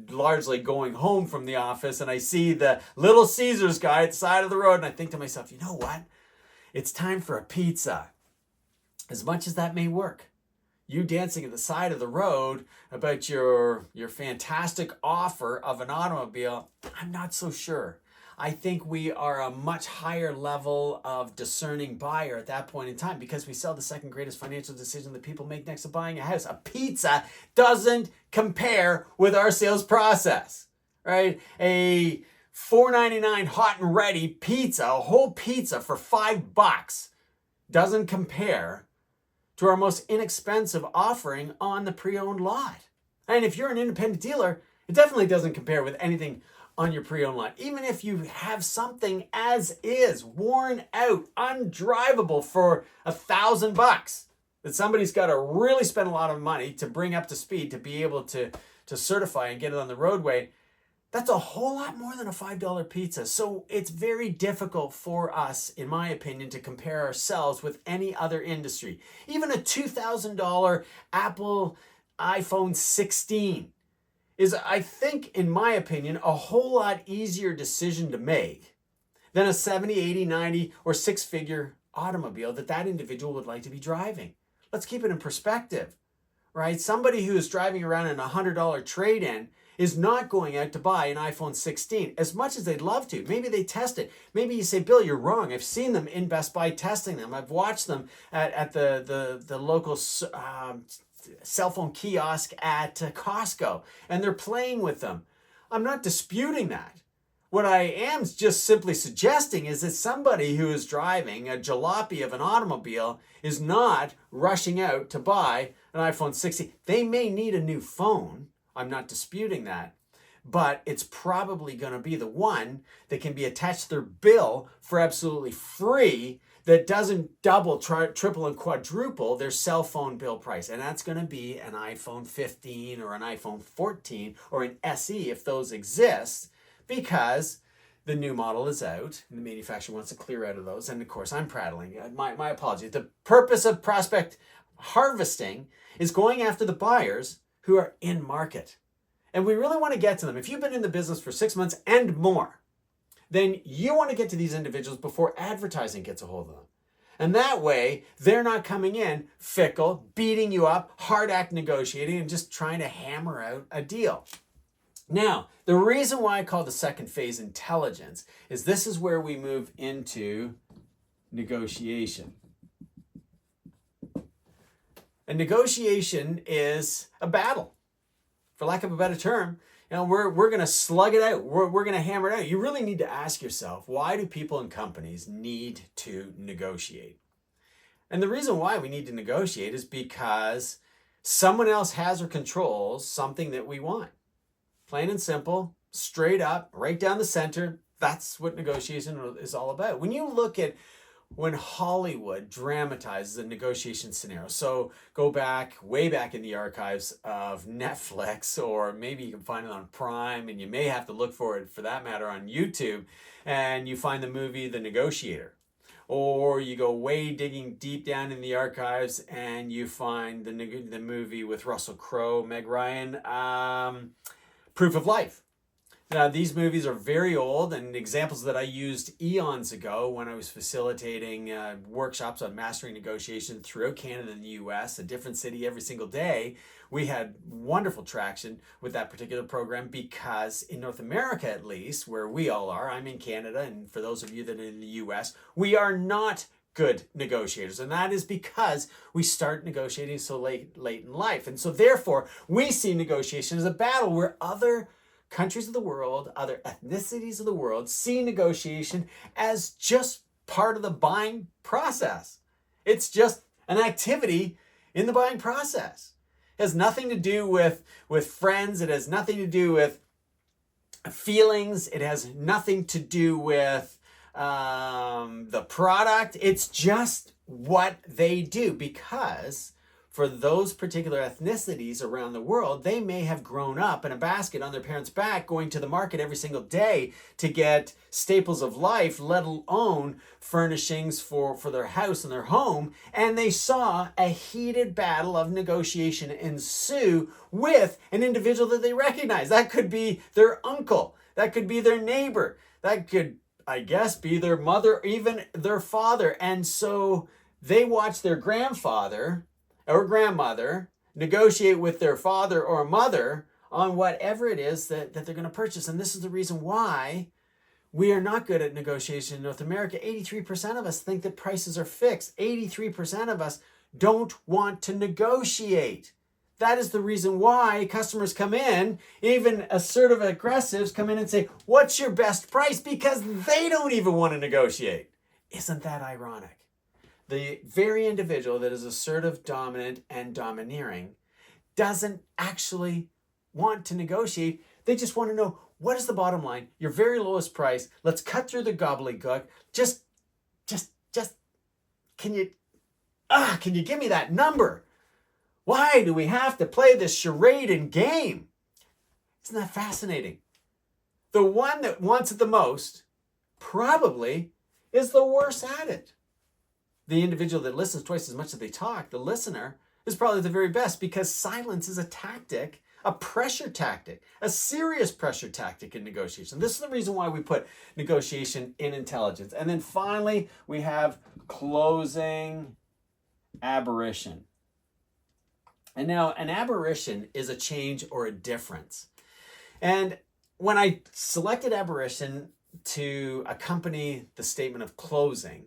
largely going home from the office, and I see the Little Caesars guy at the side of the road, and I think to myself, you know what? It's time for a pizza. As much as that may work, you dancing at the side of the road about your fantastic offer of an automobile, I'm not so sure. I think we are a much higher level of discerning buyer at that point in time because we sell the second greatest financial decision that people make next to buying a house. A pizza doesn't compare with our sales process, right? A $4.99 hot and ready pizza, a whole pizza for $5 doesn't compare to our most inexpensive offering on the pre-owned lot. And if you're an independent dealer, it definitely doesn't compare with anything on your pre-owned lot. Even if you have something as is, worn out, undrivable for $1,000, that somebody's got to really spend a lot of money to bring up to speed to be able to certify and get it on the roadway, that's a whole lot more than a $5 pizza. So it's very difficult for us, in my opinion, to compare ourselves with any other industry. Even a $2,000 Apple iPhone 16 is, I think, in my opinion, a whole lot easier decision to make than a 70, 80, 90, or six-figure automobile that individual would like to be driving. Let's keep it in perspective, right? Somebody who is driving around in a $100 trade-in is not going out to buy an iPhone 16 as much as they'd love to. Maybe they test it. Maybe you say, Bill, you're wrong. I've seen them in Best Buy testing them. I've watched them at the local cell phone kiosk at Costco, and they're playing with them. I'm not disputing that. What I am just simply suggesting is that somebody who is driving a jalopy of an automobile is not rushing out to buy an iPhone 16. They may need a new phone. I'm not disputing that. But it's probably going to be the one that can be attached to their bill for absolutely free that doesn't double, triple, and quadruple their cell phone bill price. And that's going to be an iPhone 15 or an iPhone 14 or an SE if those exist, because the new model is out and the manufacturer wants to clear out of those. And of course, I'm prattling. My apologies. The purpose of prospect harvesting is going after the buyers who are in market. And we really want to get to them. If you've been in the business for 6 months and more, then you want to get to these individuals before advertising gets a hold of them. And that way, they're not coming in fickle, beating you up, hard act negotiating, and just trying to hammer out a deal. Now, the reason why I call the second phase intelligence is this is where we move into negotiation. And negotiation is a battle. For lack of a better term, we're going to slug it out. We're going to hammer it out. You really need to ask yourself, why do people and companies need to negotiate? And the reason why we need to negotiate is because someone else has or controls something that we want. Plain and simple, straight up, right down the center. That's what negotiation is all about. When you look at when Hollywood dramatizes a negotiation scenario, so go back, way back in the archives of Netflix, or maybe you can find it on Prime, and you may have to look for it, for that matter, on YouTube, and you find the movie The Negotiator. Or you go way digging deep down in the archives and you find the movie with Russell Crowe, Meg Ryan, Proof of Life. Now, these movies are very old and examples that I used eons ago when I was facilitating workshops on mastering negotiation throughout Canada and the US, a different city every single day. We had wonderful traction with that particular program because in North America, at least, where we all are, I'm in Canada, and for those of you that are in the US, we are not good negotiators. And that is because we start negotiating so late in life. And so therefore, we see negotiation as a battle where other countries of the world, other ethnicities of the world see negotiation as just part of the buying process. It's just an activity in the buying process. It has nothing to do with friends. It has nothing to do with feelings. It has nothing to do with the product. It's just what they do, because for those particular ethnicities around the world, they may have grown up in a basket on their parents' back, going to the market every single day to get staples of life, let alone furnishings for their house and their home. And they saw a heated battle of negotiation ensue with an individual that they recognize. That could be their uncle. That could be their neighbor. That could, I guess, be their mother, even their father. And so they watched their grandfather or grandmother negotiate with their father or mother on whatever it is that they're going to purchase. And this is the reason why we are not good at negotiation in North America. 83% of us think that prices are fixed. 83% of us don't want to negotiate. That is the reason why customers come in, even assertive aggressives come in and say, what's your best price? Because they don't even want to negotiate. Isn't that ironic? The very individual that is assertive, dominant, and domineering doesn't actually want to negotiate. They just want to know, what is the bottom line? Your very lowest price. Let's cut through the gobbledygook. Just, can you give me that number? Why do we have to play this charade and game? Isn't that fascinating? The one that wants it the most probably is the worst at it. The individual that listens twice as much as they talk, the listener, is probably the very best, because silence is a tactic, a pressure tactic, a serious pressure tactic in negotiation. This is the reason why we put negotiation in intelligence. And then finally, we have closing aberration. And now an aberration is a change or a difference. And when I selected aberration to accompany the statement of closing,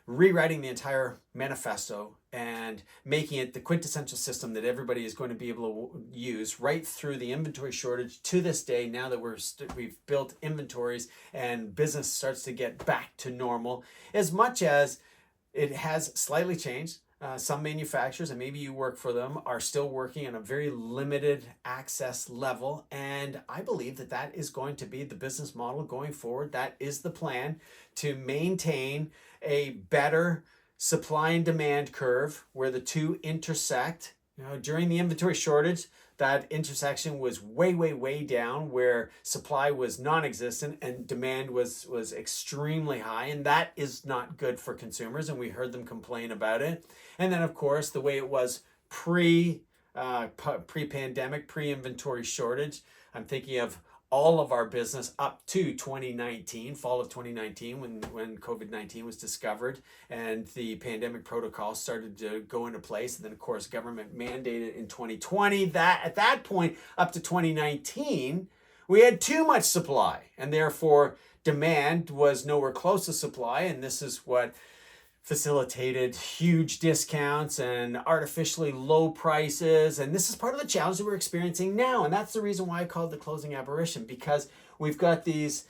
rewriting the entire manifesto and making it the quintessential system that everybody is going to be able to use right through the inventory shortage to this day, now that we've built inventories and business starts to get back to normal, as much as it has slightly changed. some manufacturers, and maybe you work for them, are still working on a very limited access level. And I believe that that is going to be the business model going forward. That is the plan, to maintain a better supply and demand curve where the two intersect. During the inventory shortage, that intersection was way, way, way down, where supply was non-existent and demand was extremely high. And that is not good for consumers. And we heard them complain about it. And then, of course, the way it was pre-pandemic, pre-inventory shortage. I'm thinking of all of our business up to 2019, fall of 2019, when COVID-19 was discovered and the pandemic protocol started to go into place. And then, of course, government mandated in 2020 that at that point, up to 2019, we had too much supply, and therefore demand was nowhere close to supply. And this is what facilitated huge discounts and artificially low prices. And this is part of the challenge that we're experiencing now. And that's the reason why I call it the closing aberration, because we've got these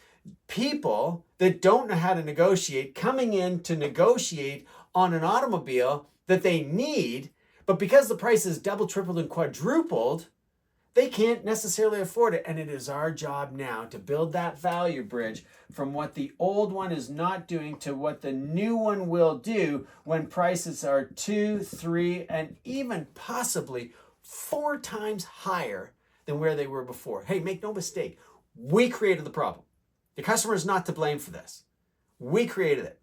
people that don't know how to negotiate coming in to negotiate on an automobile that they need, but because the price is double, tripled, and quadrupled, they can't necessarily afford it. And it is our job now to build that value bridge from what the old one is not doing to what the new one will do when prices are 2, 3, and even possibly 4 times higher than where they were before. Hey, make no mistake, we created the problem. The customer is not to blame for this. We created it.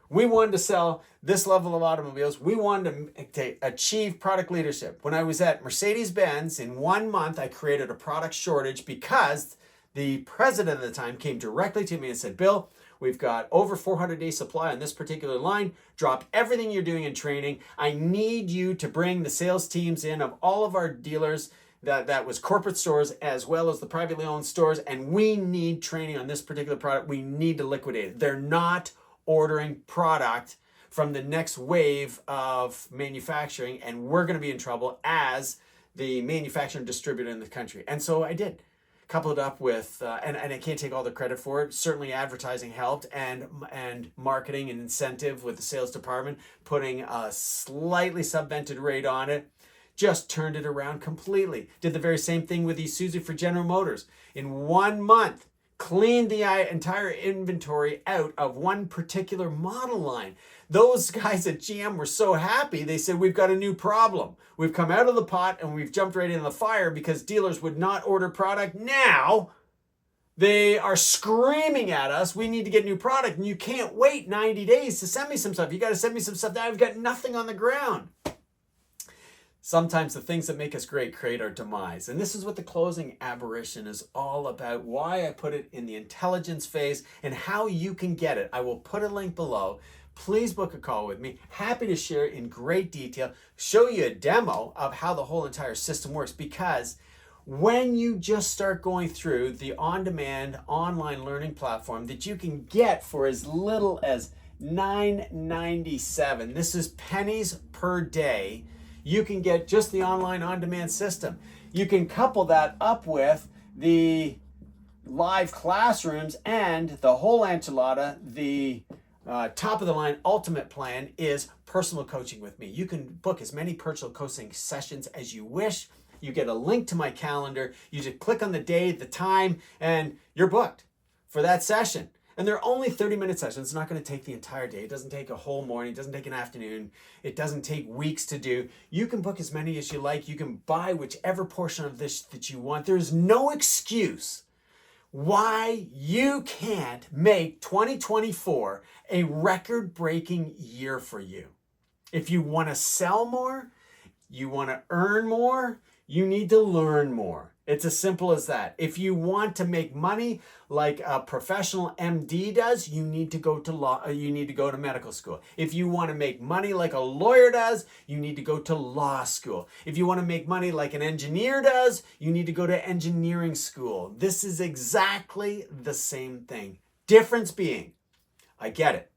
We wanted to sell this level of automobiles. We wanted to achieve product leadership. When I was at Mercedes-Benz, in 1 month, I created a product shortage because the president at the time came directly to me and said, Bill, we've got over 400-day supply on this particular line. Drop everything you're doing in training. I need you to bring the sales teams in of all of our dealers. That was corporate stores as well as the privately owned stores. And we need training on this particular product. We need to liquidate it. They're not ordering product from the next wave of manufacturing, and we're going to be in trouble as the manufacturer and distributor in the country. And so I did. Couple it up with, and I can't take all the credit for it. Certainly advertising helped, and marketing and incentive with the sales department, putting a slightly subvented rate on it, just turned it around completely. Did the very same thing with Isuzu for General Motors. In 1 month, cleaned the entire inventory out of one particular model line. Those guys at GM were so happy, they said, we've got a new problem. We've come out of the pot and we've jumped right into the fire because dealers would not order product. Now they are screaming at us, we need to get new product, and you can't wait 90 days to send me some stuff. You got to send me some stuff now. I've got nothing on the ground. Sometimes the things that make us great create our demise. And this is what the closing aberration is all about, why I put it in the intelligence phase and how you can get it. I will put a link below. Please book a call with me. Happy to share in great detail, show you a demo of how the whole entire system works, because when you just start going through the on-demand online learning platform that you can get for as little as $9.97, this is pennies per day, you can get just the online on-demand system. You can couple that up with the live classrooms and the whole enchilada. The top of the line ultimate plan is personal coaching with me. You can book as many personal coaching sessions as you wish. You get a link to my calendar. You just click on the day, the time, and you're booked for that session. And they're only 30-minute sessions. It's not going to take the entire day. It doesn't take a whole morning. It doesn't take an afternoon. It doesn't take weeks to do. You can book as many as you like. You can buy whichever portion of this that you want. There's no excuse why you can't make 2024 a record-breaking year for you. If you want to sell more, you want to earn more, you need to learn more. It's as simple as that. If you want to make money like a professional MD does, you need to go to law. You need to go to medical school. If you want to make money like a lawyer does, you need to go to law school. If you want to make money like an engineer does, you need to go to engineering school. This is exactly the same thing. Difference being, I get it.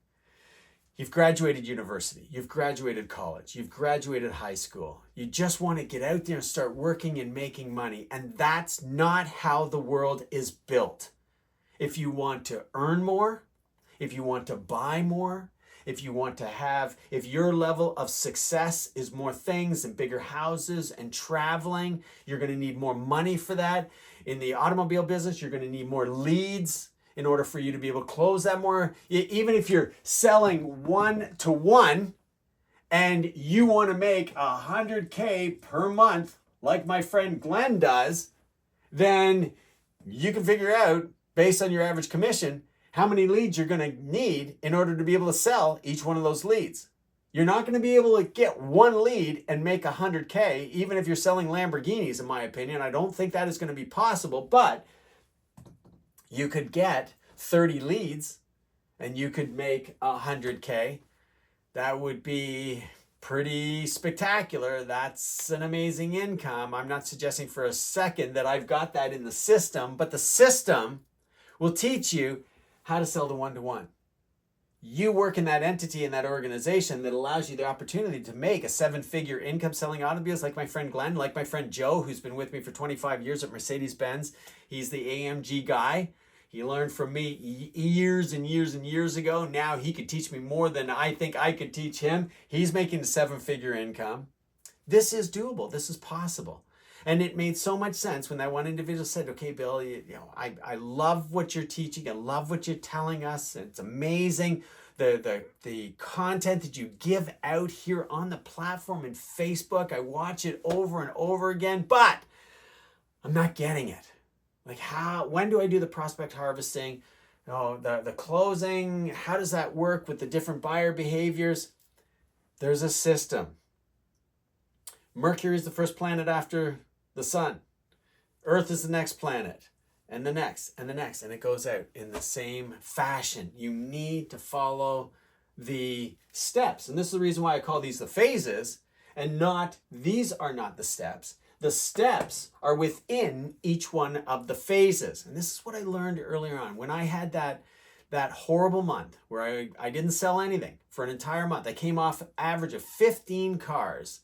You've graduated university, you've graduated college, you've graduated high school. You just want to get out there and start working and making money. And that's not how the world is built. If you want to earn more, if you want to buy more, if your level of success is more things and bigger houses and traveling, you're going to need more money for that. In the automobile business, you're going to need more leads in order for you to be able to close that more. Even if you're selling 1-to-1 and you want to make $100K per month, like my friend Glenn does, then you can figure out, based on your average commission, how many leads you're going to need in order to be able to sell each one of those leads. You're not going to be able to get one lead and make $100K, even if you're selling Lamborghinis, in my opinion. I don't think that is going to be possible, but you could get 30 leads and you could make $100K. That would be pretty spectacular. That's an amazing income. I'm not suggesting for a second that I've got that in the system, but the system will teach you how to sell the 1-to-1. You work in that entity, in that organization that allows you the opportunity to make a 7-figure income selling automobiles, like my friend Glenn, like my friend Joe, who's been with me for 25 years at Mercedes-Benz. He's the AMG guy. He learned from me years and years and years ago. Now he could teach me more than I think I could teach him. He's making a 7-figure income. This is doable. This is possible. And it made so much sense when that one individual said, okay, Bill, I love what you're teaching. I love what you're telling us. It's amazing. The content that you give out here on the platform in Facebook, I watch it over and over again, but I'm not getting it. Like when do I do the prospect harvesting? The closing, how does that work with the different buyer behaviors? There's a system. Mercury is the first planet after the sun. Earth is the next planet, and the next, and the next, and it goes out in the same fashion. You need to follow the steps. And this is the reason why I call these the phases, and these are not the steps. The steps are within each one of the phases. And this is what I learned earlier on. When I had that horrible month where I didn't sell anything for an entire month. I came off average of 15 cars.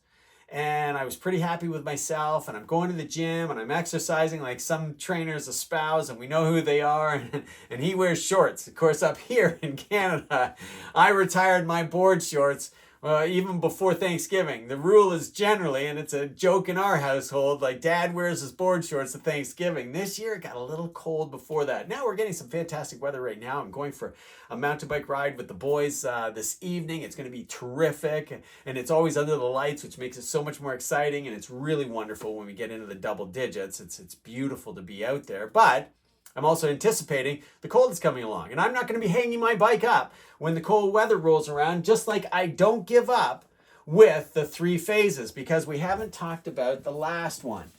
And I was pretty happy with myself, and I'm going to the gym, and I'm exercising like some trainers espouse, and we know who they are, and he wears shorts. Of course, up here in Canada, I retired my board shorts even before Thanksgiving. The rule is generally, and it's a joke in our household, like Dad wears his board shorts at Thanksgiving. This year it got a little cold before that. Now we're getting some fantastic weather right now. I'm going for a mountain bike ride with the boys this evening. It's going to be terrific, and it's always under the lights, which makes it so much more exciting, and it's really wonderful when we get into the double digits. It's beautiful to be out there, but I'm also anticipating the cold is coming along, and I'm not going to be hanging my bike up when the cold weather rolls around, just like I don't give up with the 3 phases, because we haven't talked about the last one.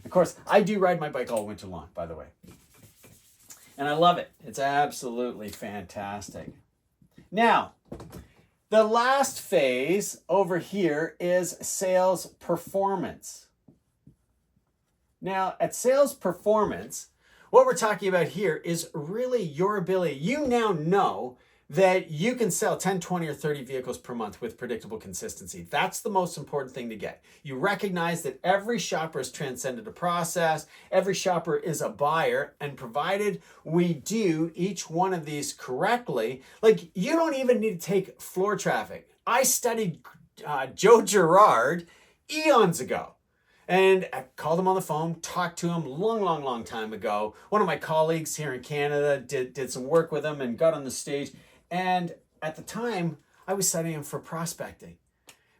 Of course, I do ride my bike all winter long, by the way, and I love it. It's absolutely fantastic. Now, the last phase over here is sales performance. Now, at sales performance, what we're talking about here is really your ability. You now know that you can sell 10, 20, or 30 vehicles per month with predictable consistency. That's the most important thing to get. You recognize that every shopper has transcended a process. Every shopper is a buyer. And provided we do each one of these correctly, like you don't even need to take floor traffic. I studied Joe Girard eons ago. And I called him on the phone, talked to him long time ago. One of my colleagues here in Canada did some work with him and got on the stage. And at the time, I was studying him for prospecting.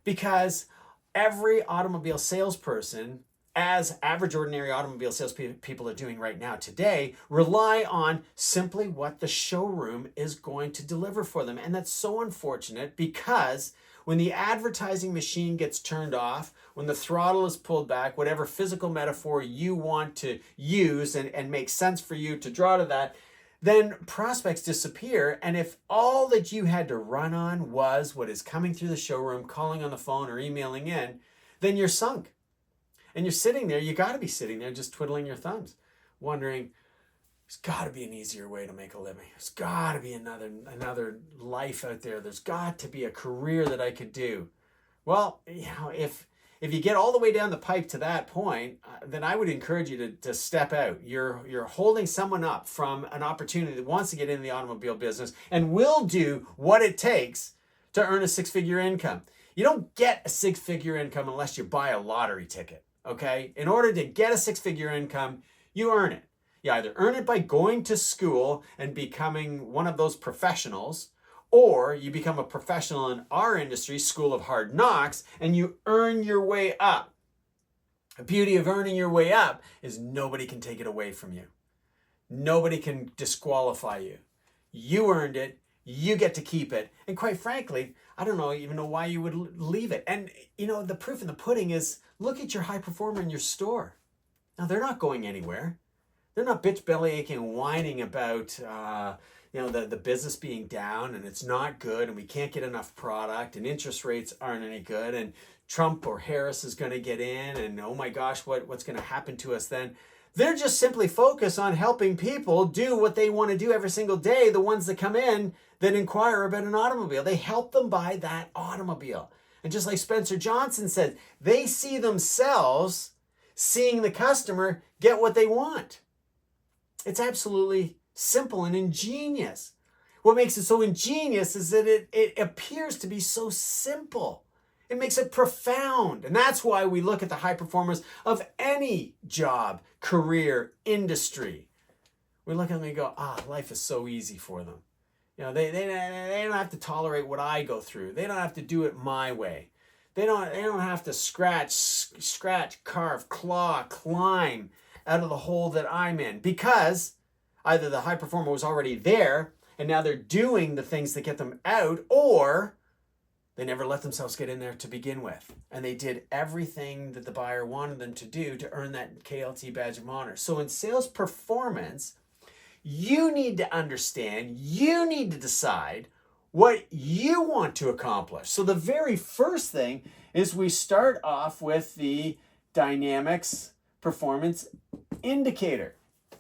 Because every automobile salesperson, as average ordinary automobile salespeople are doing right now today, rely on simply what the showroom is going to deliver for them. And that's so unfortunate, because when the advertising machine gets turned off, when the throttle is pulled back, whatever physical metaphor you want to use and make sense for you to draw to that, then prospects disappear. And if all that you had to run on was what is coming through the showroom, calling on the phone or emailing in, then you're sunk. And you're sitting there, you got to be sitting there just twiddling your thumbs, wondering, there's got to be an easier way to make a living. There's got to be another life out there. There's got to be a career that I could do. Well, if you get all the way down the pipe to that point, then I would encourage you to step out. You're holding someone up from an opportunity that wants to get into the automobile business and will do what it takes to earn a six-figure income. You don't get a six-figure income unless you buy a lottery ticket, okay? In order to get a six-figure income, you earn it. You either earn it by going to school and becoming one of those professionals, or you become a professional in our industry, School of Hard Knocks, and you earn your way up. The beauty of earning your way up is nobody can take it away from you. Nobody can disqualify you. You earned it. You get to keep it. And quite frankly, I don't even know why you would leave it. And the proof in the pudding is, look at your high performer in your store. Now, they're not going anywhere. They're not bitch belly aching and whining about the business being down and it's not good and we can't get enough product and interest rates aren't any good and Trump or Harris is going to get in and oh my gosh, what's going to happen to us then? They're just simply focused on helping people do what they want to do every single day. The ones that come in that inquire about an automobile, they help them buy that automobile. And just like Spencer Johnson said, they see themselves seeing the customer get what they want. It's absolutely simple and ingenious. What makes it so ingenious is that it appears to be so simple. It makes it profound. And that's why we look at the high performers of any job, career, industry. We look at them and go, life is so easy for them. They don't have to tolerate what I go through. They don't have to do it my way. They don't have to scratch, carve, claw, climb out of the hole that I'm in, because either the high performer was already there and now they're doing the things that get them out, or they never let themselves get in there to begin with. And they did everything that the buyer wanted them to do to earn that KLT badge of honor. So in sales performance, you need to understand, you need to decide what you want to accomplish. So the very first thing is we start off with the dynamics performance indicator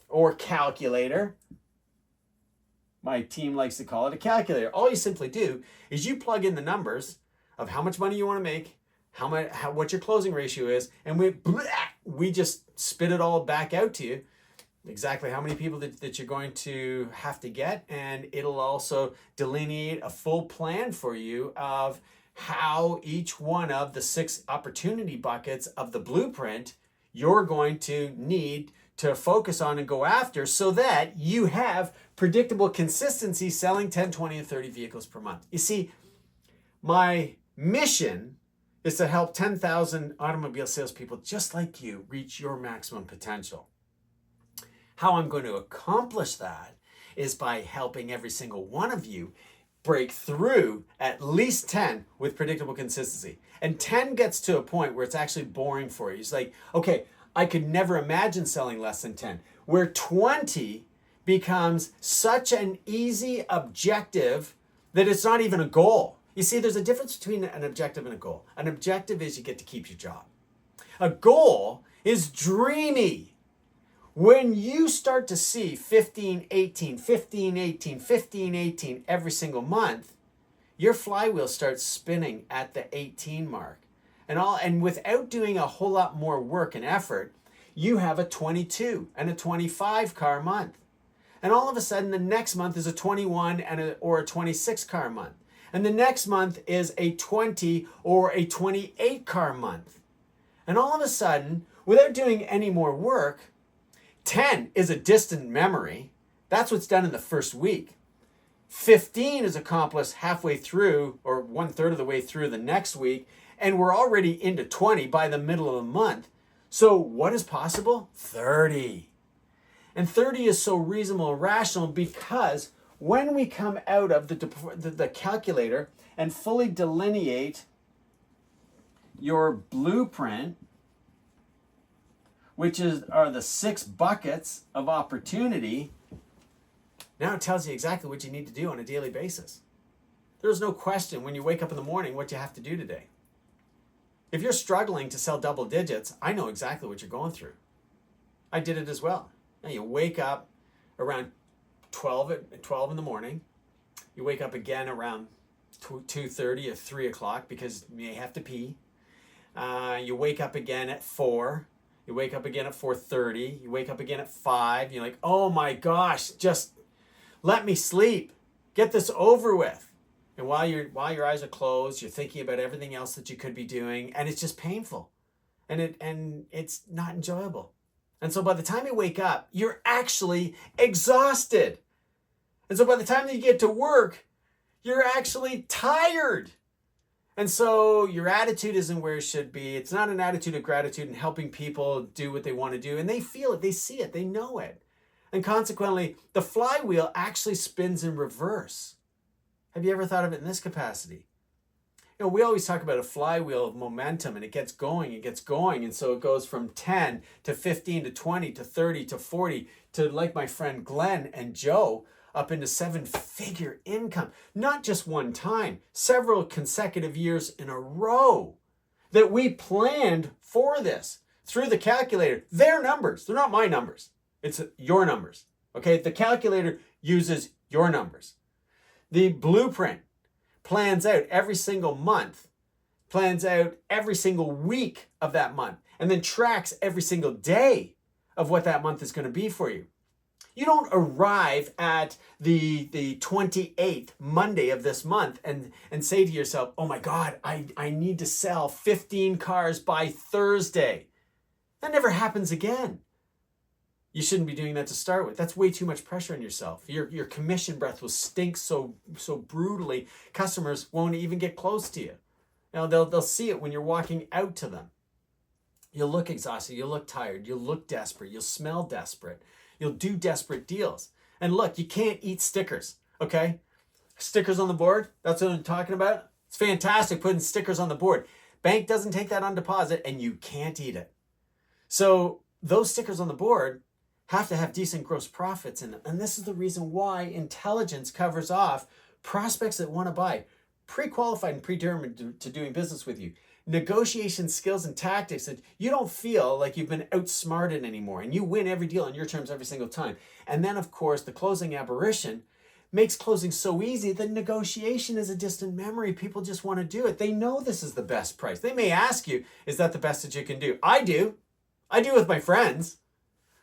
or calculator. My team likes to call it a calculator. All you simply do is you plug in the numbers of how much money you want to make, what your closing ratio is, and we just spit it all back out to you, exactly how many people that you're going to have to get, and it'll also delineate a full plan for you of how each one of the 6 opportunity buckets of the blueprint you're going to need to focus on and go after, so that you have predictable consistency selling 10, 20, and 30 vehicles per month. You see, my mission is to help 10,000 automobile salespeople just like you reach your maximum potential. How I'm going to accomplish that is by helping every single one of you break through at least 10 with predictable consistency. And 10 gets to a point where it's actually boring for you. It's like, okay, I could never imagine selling less than 10. Where 20 becomes such an easy objective that it's not even a goal. You see, there's a difference between an objective and a goal. An objective is you get to keep your job. A goal is dreamy. When you start to see 15, 18, 15, 18, 15, 18 every single month, your flywheel starts spinning at the 18 mark. And without doing a whole lot more work and effort, you have a 22 and a 25 car month. And all of a sudden, the next month is a 21 or a 26 car month. And the next month is a 20 or a 28 car month. And all of a sudden, without doing any more work, 10 is a distant memory. That's what's done in the first week. 15 is accomplished halfway through or 1/3 of the way through the next week. And we're already into 20 by the middle of the month. So what is possible? 30. And 30 is so reasonable and rational because when we come out of the calculator and fully delineate your blueprint, which are the 6 buckets of opportunity, now it tells you exactly what you need to do on a daily basis. There's no question when you wake up in the morning what you have to do today. If you're struggling to sell double digits, I know exactly what you're going through. I did it as well. Now you wake up around 12 in the morning. You wake up again around 2:30 or 3 o'clock because you may have to pee. You wake up again at 4. You wake up again at 4:30. You wake up again at 5. You're like, oh my gosh, just let me sleep. Get this over with. And while your eyes are closed, you're thinking about everything else that you could be doing, and it's just painful. And it's not enjoyable. And so by the time you wake up, you're actually exhausted. And so by the time that you get to work, you're actually tired. And so your attitude isn't where it should be. It's not an attitude of gratitude and helping people do what they want to do. And they feel it, they see it, they know it. And consequently, the flywheel actually spins in reverse. Have you ever thought of it in this capacity? You know, we always talk about a flywheel of momentum, and it gets going, and so it goes from 10 to 15 to 20 to 30 to 40 to, like my friend Glenn and Joe, up into 7-figure income. Not just one time, several consecutive years in a row that we planned for this through the calculator. Their numbers, they're not my numbers. It's your numbers, okay? The calculator uses your numbers. The blueprint plans out every single month, plans out every single week of that month, and then tracks every single day of what that month is going to be for you. You don't arrive at the 28th Monday of this month and say to yourself, oh my God, I need to sell 15 cars by Thursday. That never happens again. You shouldn't be doing that to start with. That's way too much pressure on yourself. Your commission breath will stink so brutally, customers won't even get close to you. Now they'll see it when you're walking out to them. You'll look exhausted, you'll look tired, you'll look desperate, you'll smell desperate, you'll do desperate deals. And look, you can't eat stickers, okay? Stickers on the board, that's what I'm talking about. It's fantastic putting stickers on the board. Bank doesn't take that on deposit, and you can't eat it. So those stickers on the board have to have decent gross profits in them. And this is the reason why intelligence covers off prospects that want to buy, pre-qualified and predetermined to doing business with you. Negotiation skills and tactics that you don't feel like you've been outsmarted anymore, and you win every deal on your terms every single time. And then, of course, the closing apparition makes closing so easy that negotiation is a distant memory. People just want to do it. They know this is the best price. They may ask you, is that the best that you can do? I do with my friends.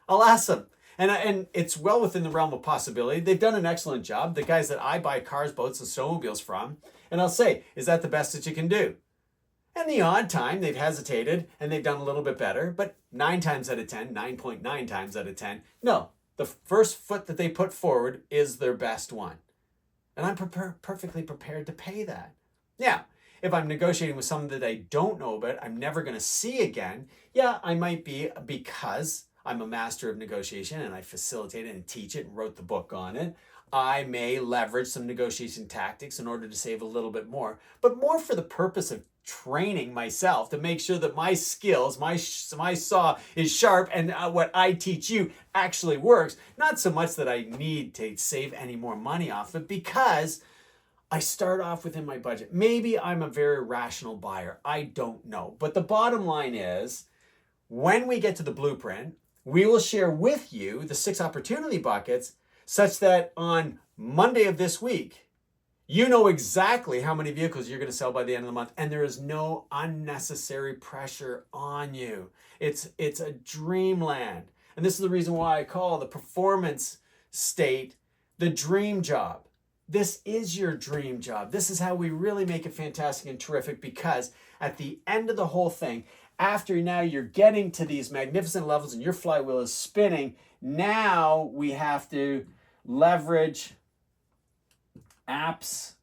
I'll ask them. And it's well within the realm of possibility. They've done an excellent job. The guys that I buy cars, boats, and snowmobiles from. And I'll say, is that the best that you can do? And the odd time they've hesitated and they've done a little bit better. But 9 times out of 10, 9.9 times out of 10, no. The first foot that they put forward is their best one. And I'm perfectly prepared to pay that. Now, if I'm negotiating with someone that I don't know about, I'm never going to see again, yeah, I might be, because I'm a master of negotiation and I facilitate it and teach it and wrote the book on it. I may leverage some negotiation tactics in order to save a little bit more, but more for the purpose of training myself to make sure that my skills, my saw is sharp, and what I teach you actually works. Not so much that I need to save any more money off it, because I start off within my budget. Maybe I'm a very rational buyer. I don't know. But the bottom line is, when we get to the blueprint, we will share with you the 6 opportunity buckets, such that on Monday of this week, you know exactly how many vehicles you're going to sell by the end of the month, and there is no unnecessary pressure on you. It's a dreamland. And this is the reason why I call the performance state the dream job. This is your dream job. This is how we really make it fantastic and terrific, because at the end of the whole thing, after now you're getting to these magnificent levels and your flywheel is spinning, now we have to leverage apps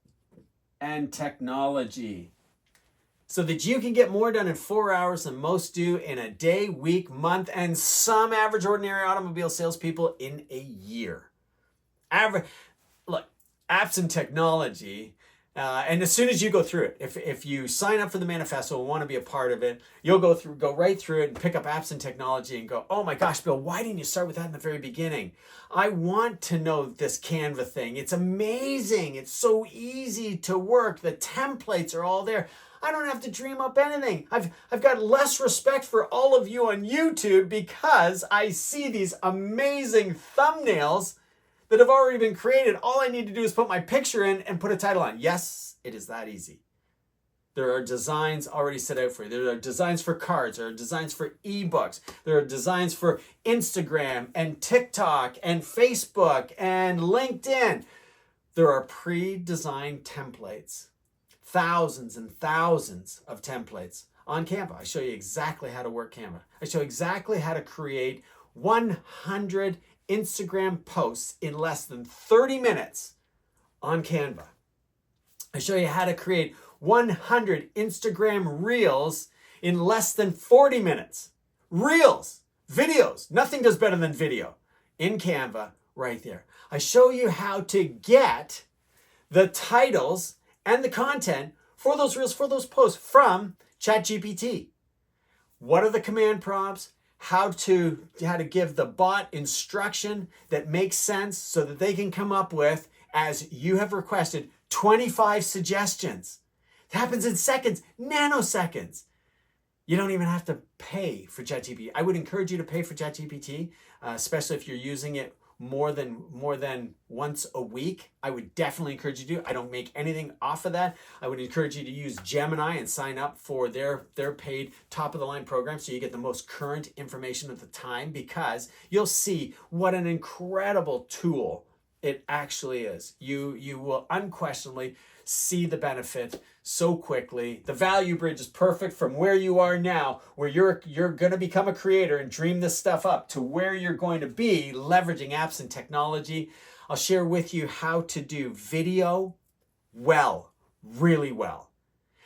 and technology so that you can get more done in 4 hours than most do in a day, week, month, and some average ordinary automobile salespeople in a year. Look, apps and technology, and as soon as you go through it, if you sign up for the manifesto and want to be a part of it, you'll go right through it and pick up apps and technology and go, oh my gosh, Bill, why didn't you start with that in the very beginning? I want to know this Canva thing. It's amazing. It's so easy to work. The templates are all there. I don't have to dream up anything. I've got less respect for all of you on YouTube because I see these amazing thumbnails that have already been created. All I need to do is put my picture in and put a title on. Yes, it is that easy. There are designs already set out for you. There are designs for cards. There are designs for ebooks. There are designs for Instagram and TikTok and Facebook and LinkedIn. There are pre-designed templates, thousands and thousands of templates on Canva. I show you exactly how to work Canva. I show exactly how to create 100 Instagram posts in less than 30 minutes on Canva. I show you how to create 100 Instagram Reels in less than 40 minutes. Reels, videos, nothing does better than video in Canva right there. I show you how to get the titles and the content for those Reels, for those posts from ChatGPT. What are the command prompts? How to give the bot instruction that makes sense so that they can come up with, as you have requested, 25 suggestions. It happens in seconds, nanoseconds. You don't even have to pay for ChatGPT. I would encourage you to pay for ChatGPT, especially if you're using it more than once a week. I would definitely encourage you to. I don't make anything off of that. I would encourage you to use Gemini and sign up for their paid top of the line program so you get the most current information at the time, because you'll see what an incredible tool it actually is. You will unquestionably see the benefit so quickly. The value bridge is perfect from where you are now, where you're going to become a creator and dream this stuff up, to where you're going to be leveraging apps and technology. I'll share with you how to do video well, really well.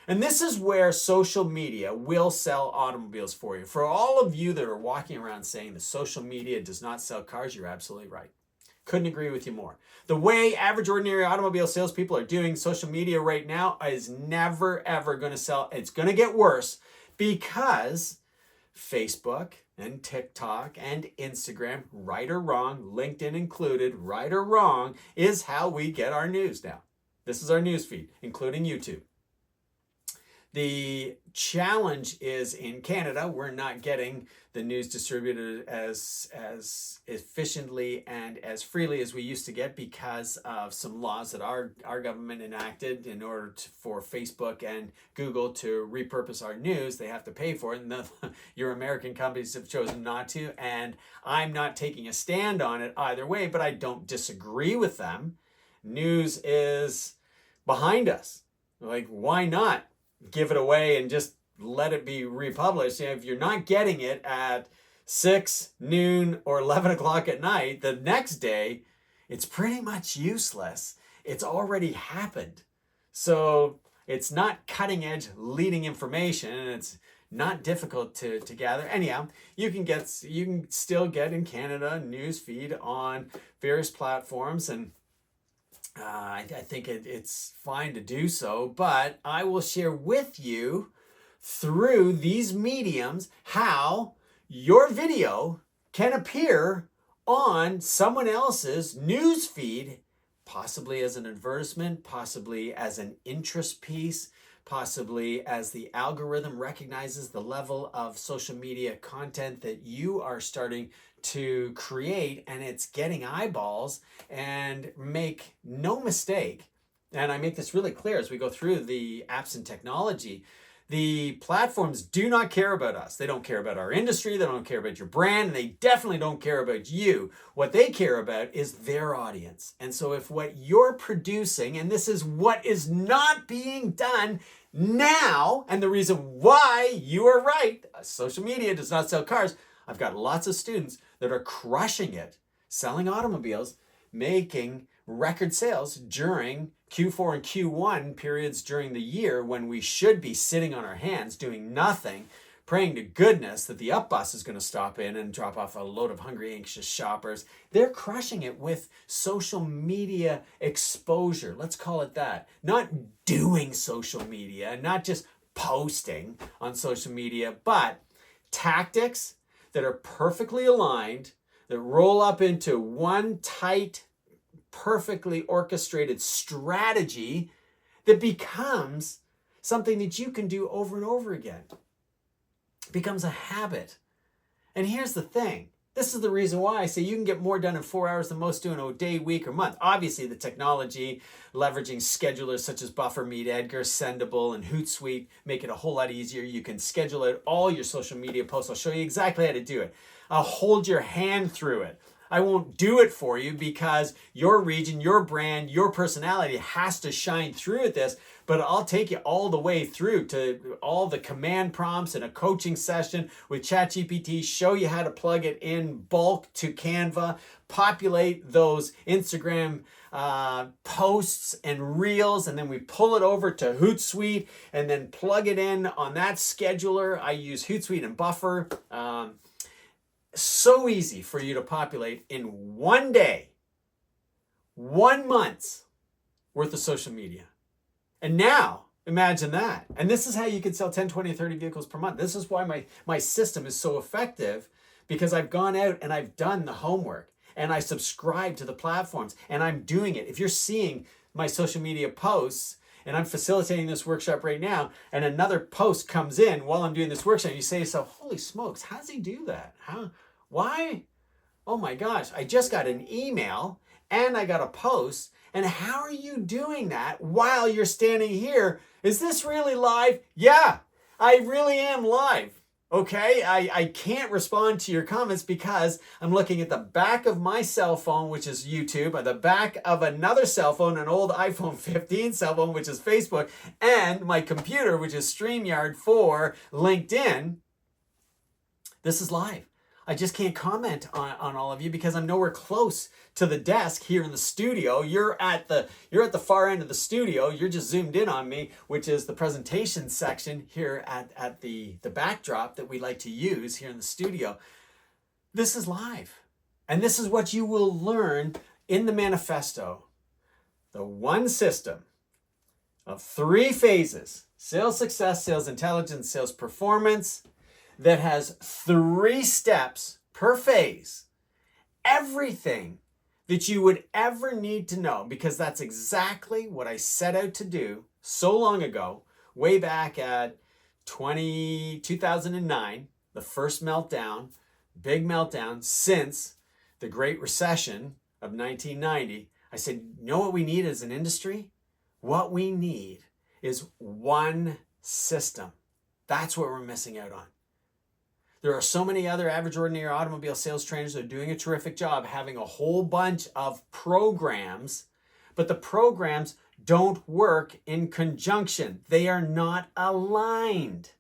And this is where social media will sell automobiles for you. For all of you that are walking around saying that social media does not sell cars, you're absolutely right. Couldn't agree with you more. The way average ordinary automobile salespeople are doing social media right now is never ever going to sell. It's going to get worse, because Facebook and TikTok and Instagram, right or wrong, LinkedIn included, right or wrong, is how we get our news now. This is our news feed, including YouTube. The challenge is, in Canada, we're not getting the news distributed as efficiently and as freely as we used to get, because of some laws that our government enacted in order for Facebook and Google to repurpose our news. They have to pay for it, and your American companies have chosen not to, and I'm not taking a stand on it either way, but I don't disagree with them. News is behind us. Like, why not give it away and just let it be republished? If you're not getting it at 6, noon, or 11 o'clock at night, the next day, it's pretty much useless. It's already happened. So it's not cutting edge leading information, and it's not difficult to gather. Anyhow, you can still get in Canada news feed on various platforms, and I think it's fine to do so, but I will share with you through these mediums how your video can appear on someone else's news feed, possibly as an advertisement, possibly as an interest piece, possibly as the algorithm recognizes the level of social media content that you are starting to create, and it's getting eyeballs. And make no mistake, and I make this really clear as we go through the apps and technology, the platforms do not care about us. They don't care about our industry. They don't care about your brand. And they definitely don't care about you. What they care about is their audience. And so if what you're producing, and this is what is not being done now, and the reason why you are right, social media does not sell cars. I've got lots of students that are crushing it, selling automobiles, making record sales during Q4 and Q1 periods during the year, when we should be sitting on our hands doing nothing, praying to goodness that the up bus is going to stop in and drop off a load of hungry, anxious shoppers. They're crushing it with social media exposure. Let's call it that. Not doing social media, not just posting on social media, but tactics that are perfectly aligned, that roll up into one tight, perfectly orchestrated strategy that becomes something that you can do over and over again. It becomes a habit. And here's the thing. This is the reason why I say you can get more done in 4 hours than most do in a day, week, or month. Obviously, the technology, leveraging schedulers such as BufferMeet, Edgar, Sendable, and Hootsuite make it a whole lot easier. You can schedule it all your social media posts. I'll show you exactly how to do it. I'll hold your hand through it. I won't do it for you because your region, your brand, your personality has to shine through at this. But I'll take you all the way through to all the command prompts and a coaching session with ChatGPT, show you how to plug it in bulk to Canva, populate those Instagram posts and reels, and then we pull it over to Hootsuite and then plug it in on that scheduler. I use Hootsuite and Buffer. So easy for you to populate in one day, 1 month's worth of social media. And now, imagine that. And this is how you can sell 10, 20, 30 vehicles per month. This is why my system is so effective, because I've gone out and I've done the homework and I subscribe to the platforms and I'm doing it. If you're seeing my social media posts, and I'm facilitating this workshop right now, and another post comes in while I'm doing this workshop, you say to yourself, holy smokes, how does he do that? Why? Oh my gosh, I just got an email and I got a post. And how are you doing that while you're standing here? Is this really live? Yeah, I really am live. Okay, I can't respond to your comments because I'm looking at the back of my cell phone, which is YouTube, or the back of another cell phone, an old iPhone 15 cell phone, which is Facebook, and my computer, which is StreamYard for LinkedIn. This is live. I just can't comment on all of you because I'm nowhere close to the desk here in the studio. You're at the far end of the studio. You're just zoomed in on me, which is the presentation section here at the backdrop that we like to use here in the studio. This is live. And this is what you will learn in the manifesto. The one system of 3 phases: sales success, sales intelligence, sales performance, that has 3 steps per phase. Everything that you would ever need to know, because that's exactly what I set out to do so long ago, way back at 2009, the first meltdown, big meltdown since the Great Recession of 1990. I said, you know what we need as an industry? What we need is one system. That's what we're missing out on. There are so many other average, ordinary automobile sales trainers that are doing a terrific job having a whole bunch of programs, but the programs don't work in conjunction. They are not aligned.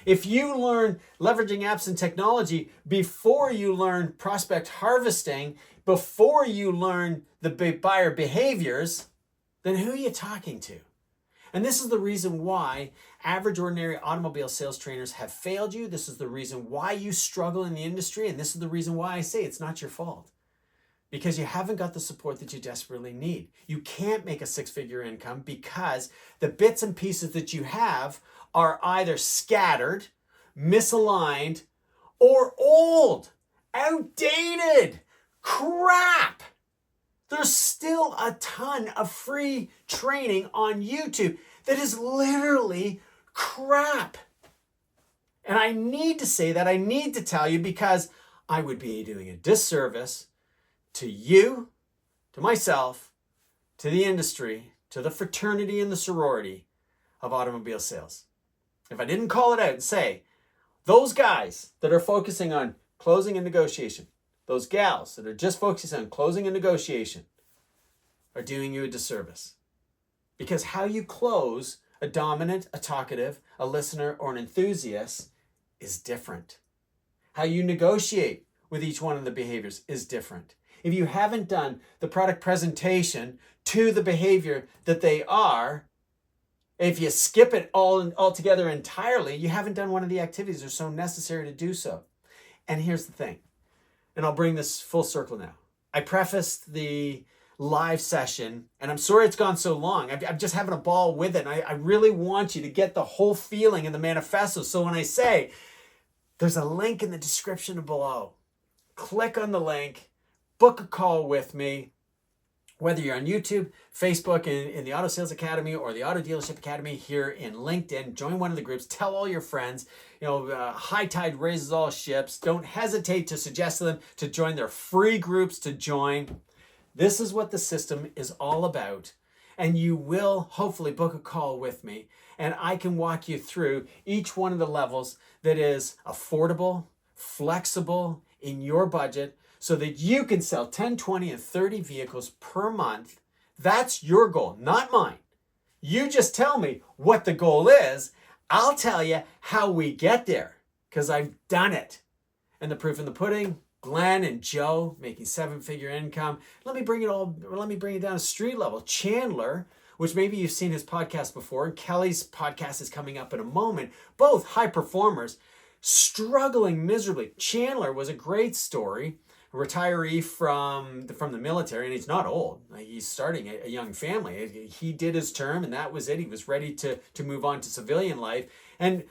If you learn leveraging apps and technology before you learn prospect harvesting, before you learn the buyer behaviors, then who are you talking to? And this is the reason why average, ordinary automobile sales trainers have failed you. This is the reason why you struggle in the industry. And this is the reason why I say it's not your fault. Because you haven't got the support that you desperately need. You can't make a 6-figure income because the bits and pieces that you have are either scattered, misaligned, or old, outdated, crap. There's still a ton of free training on YouTube that is literally crap. And I need to say that, I need to tell you, because I would be doing a disservice to you, to myself, to the industry, to the fraternity and the sorority of automobile sales. If I didn't call it out and say, those guys that are focusing on closing and negotiation, those gals that are just focusing on closing and negotiation, are doing you a disservice. Because how you close a dominant, a talkative, a listener, or an enthusiast is different. How you negotiate with each one of the behaviors is different. If you haven't done the product presentation to the behavior that they are, if you skip it altogether entirely, you haven't done one of the activities that are so necessary to do so. And here's the thing, and I'll bring this full circle now. I prefaced the live session, and I'm sorry it's gone so long. I'm just having a ball with it. And I really want you to get the whole feeling in the manifesto. So when I say there's a link in the description below, click on the link, book a call with me, whether you're on YouTube, Facebook, in the Auto Sales Academy, or the Auto Dealership Academy here in LinkedIn. Join one of the groups. Tell all your friends. High tide raises all ships. Don't hesitate to suggest to them to join their free groups to join. This is what the system is all about. And you will hopefully book a call with me, and I can walk you through each one of the levels that is affordable, flexible, in your budget, so that you can sell 10, 20, and 30 vehicles per month. That's your goal, not mine. You just tell me what the goal is. I'll tell you how we get there because I've done it. And the proof in the pudding, Glenn and Joe making 7-figure income. Let me bring it down to street level. Chandler, which maybe you've seen his podcast before, and Kelly's podcast is coming up in a moment. Both high performers, struggling miserably. Chandler was a great story. A retiree from the military, and he's not old. He's starting a young family. He did his term, and that was it. He was ready to move on to civilian life, and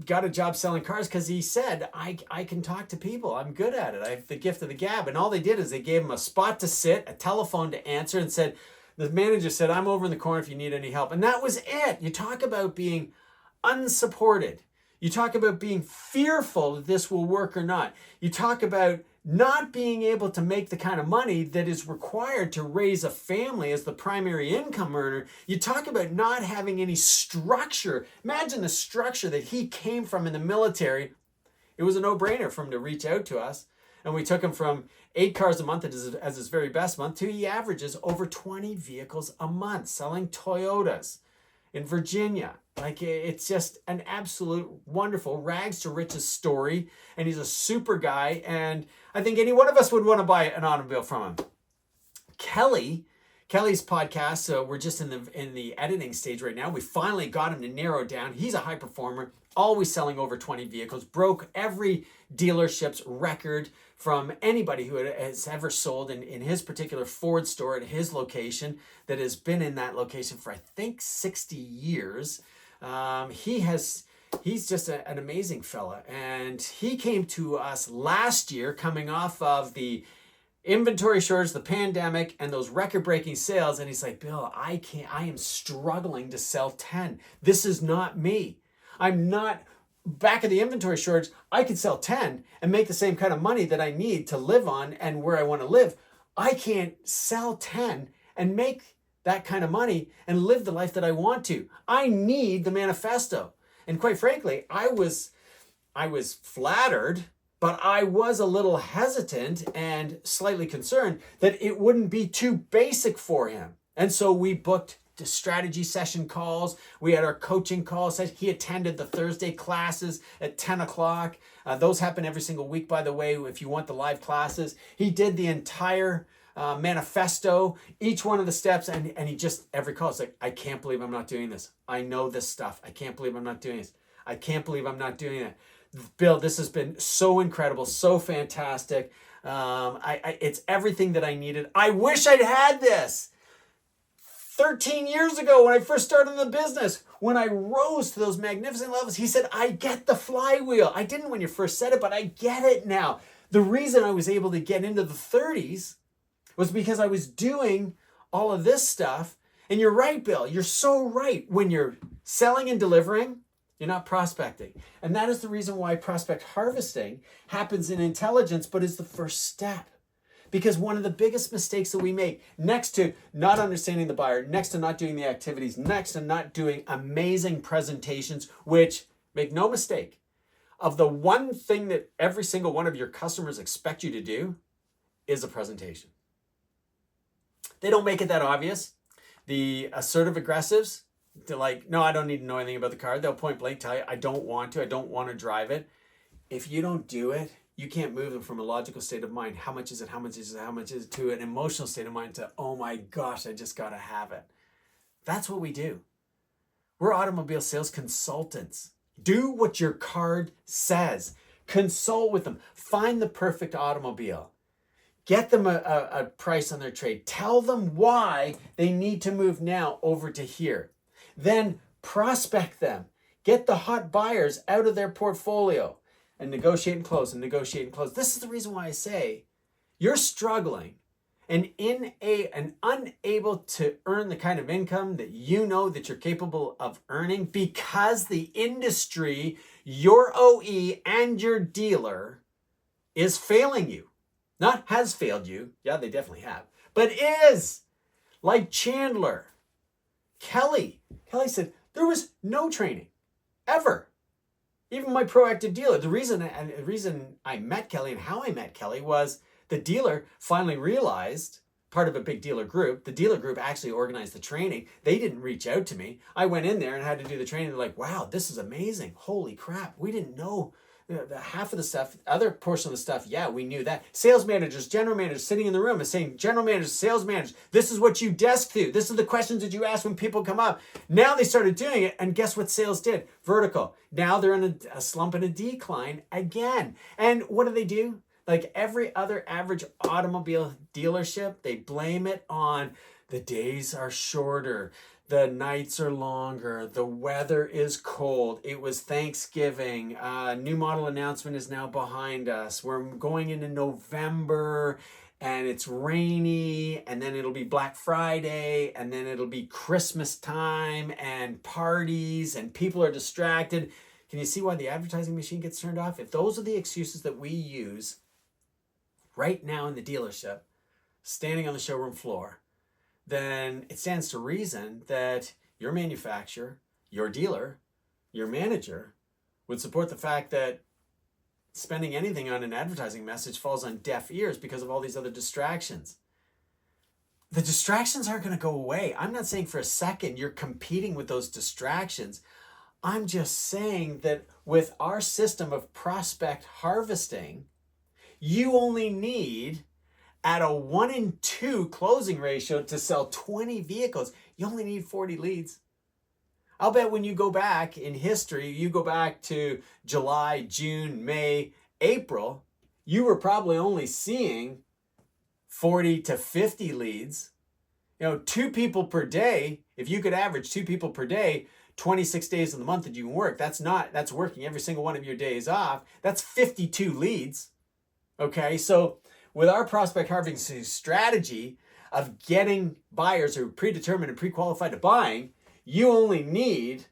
got a job selling cars because he said, I can talk to people. I'm good at it. I have the gift of the gab. And all they did is they gave him a spot to sit, a telephone to answer, and said, the manager said, I'm over in the corner if you need any help. And that was it. You talk about being unsupported. You talk about being fearful that this will work or not. You talk about not being able to make the kind of money that is required to raise a family as the primary income earner. You talk about not having any structure. Imagine the structure that he came from in the military. It was a no-brainer for him to reach out to us. And we took him from 8 cars a month as his very best month to he averages over 20 vehicles a month selling Toyotas in Virginia. Like, it's just an absolute wonderful rags to riches story. And he's a super guy. And I think any one of us would want to buy an automobile from him. Kelly's podcast, so we're just in the editing stage right now. We finally got him to narrow down. He's a high performer, always selling over 20 vehicles, broke every dealership's record from anybody who has ever sold in his particular Ford store at his location that has been in that location for, I think, 60 years. He's just an amazing fella. And he came to us last year coming off of the inventory shortage, the pandemic, and those record-breaking sales. And he's like, Bill, I am struggling to sell 10. This is not me. I'm not back at the inventory shortage. I could sell 10 and make the same kind of money that I need to live on and where I want to live. I can't sell 10 and make that kind of money and live the life that I want to. I need the manifesto. And quite frankly, I was flattered, but I was a little hesitant and slightly concerned that it wouldn't be too basic for him. And so we booked the strategy session calls. We had our coaching calls. He attended the Thursday classes at 10 o'clock. Those happen every single week, by the way, if you want the live classes. He did the entire manifesto, each one of the steps, and he just, every call, it's like, I can't believe I'm not doing this. I know this stuff. I can't believe I'm not doing this. I can't believe I'm not doing it. Bill, this has been so incredible, so fantastic. It's everything that I needed. I wish I'd had this 13 years ago when I first started in the business, when I rose to those magnificent levels. He said, I get the flywheel. I didn't when you first said it, but I get it now. The reason I was able to get into the 30s was because I was doing all of this stuff. And you're right, Bill. You're so right. When you're selling and delivering, you're not prospecting. And that is the reason why prospect harvesting happens in intelligence, but is the first step. Because one of the biggest mistakes that we make, next to not understanding the buyer, next to not doing the activities, next to not doing amazing presentations, which, make no mistake, of the one thing that every single one of your customers expect you to do is a presentation. They don't make it that obvious. The assertive aggressives, they're like, no, I don't need to know anything about the car. They'll point blank tell you, I don't want to drive it. If you don't do it, you can't move them from a logical state of mind. How much is it? How much is it? How much is it? To an emotional state of mind to, oh my gosh, I just got to have it. That's what we do. We're automobile sales consultants. Do what your card says. Consult with them. Find the perfect automobile. Get them a price on their trade. Tell them why they need to move now over to here. Then prospect them. Get the hot buyers out of their portfolio and negotiate and close and negotiate and close. This is the reason why I say you're struggling and unable to earn the kind of income that you know that you're capable of earning because the industry, your OE and your dealer is failing you. Not has failed you. Yeah, they definitely have. But is. Like Chandler. Kelly said, there was no training. Ever. Even my proactive dealer. The reason I met Kelly and how I met Kelly was The dealer finally realized, part of a big dealer group, the dealer group actually organized the training. They didn't reach out to me. I went in there and had to do the training. They're like, wow, this is amazing. Holy crap. We didn't know the half of the stuff, other portion of the stuff, yeah, we knew that. Sales managers, general managers sitting in the room and saying, general managers, sales managers, this is what you desk to. This is the questions that you ask when people come up. Now they started doing it, and guess what sales did? Vertical. Now they're in a slump and a decline again. And what do? Like every other average automobile dealership, they blame it on the days are shorter. The nights are longer. The weather is cold. It was Thanksgiving. New model announcement is now behind us. We're going into November and it's rainy, and then it'll be Black Friday, and then it'll be Christmas time and parties, and people are distracted. Can you see why the advertising machine gets turned off? If those are the excuses that we use right now in the dealership, standing on the showroom floor, then it stands to reason that your manufacturer, your dealer, your manager would support the fact that spending anything on an advertising message falls on deaf ears because of all these other distractions. The distractions aren't going to go away. I'm not saying for a second you're competing with those distractions. I'm just saying that with our system of prospect harvesting, you only need, at a 1 in 2 closing ratio, to sell 20 vehicles, you only need 40 leads. I'll bet when you go back in history, you go back to July, June, May, April, you were probably only seeing 40 to 50 leads. 2 people per day, if you could average 2 people per day, 26 days in the month that you can work, that's working every single one of your days off. That's 52 leads. Okay, so with our prospect harvesting strategy of getting buyers who are predetermined and pre-qualified to buying, you only need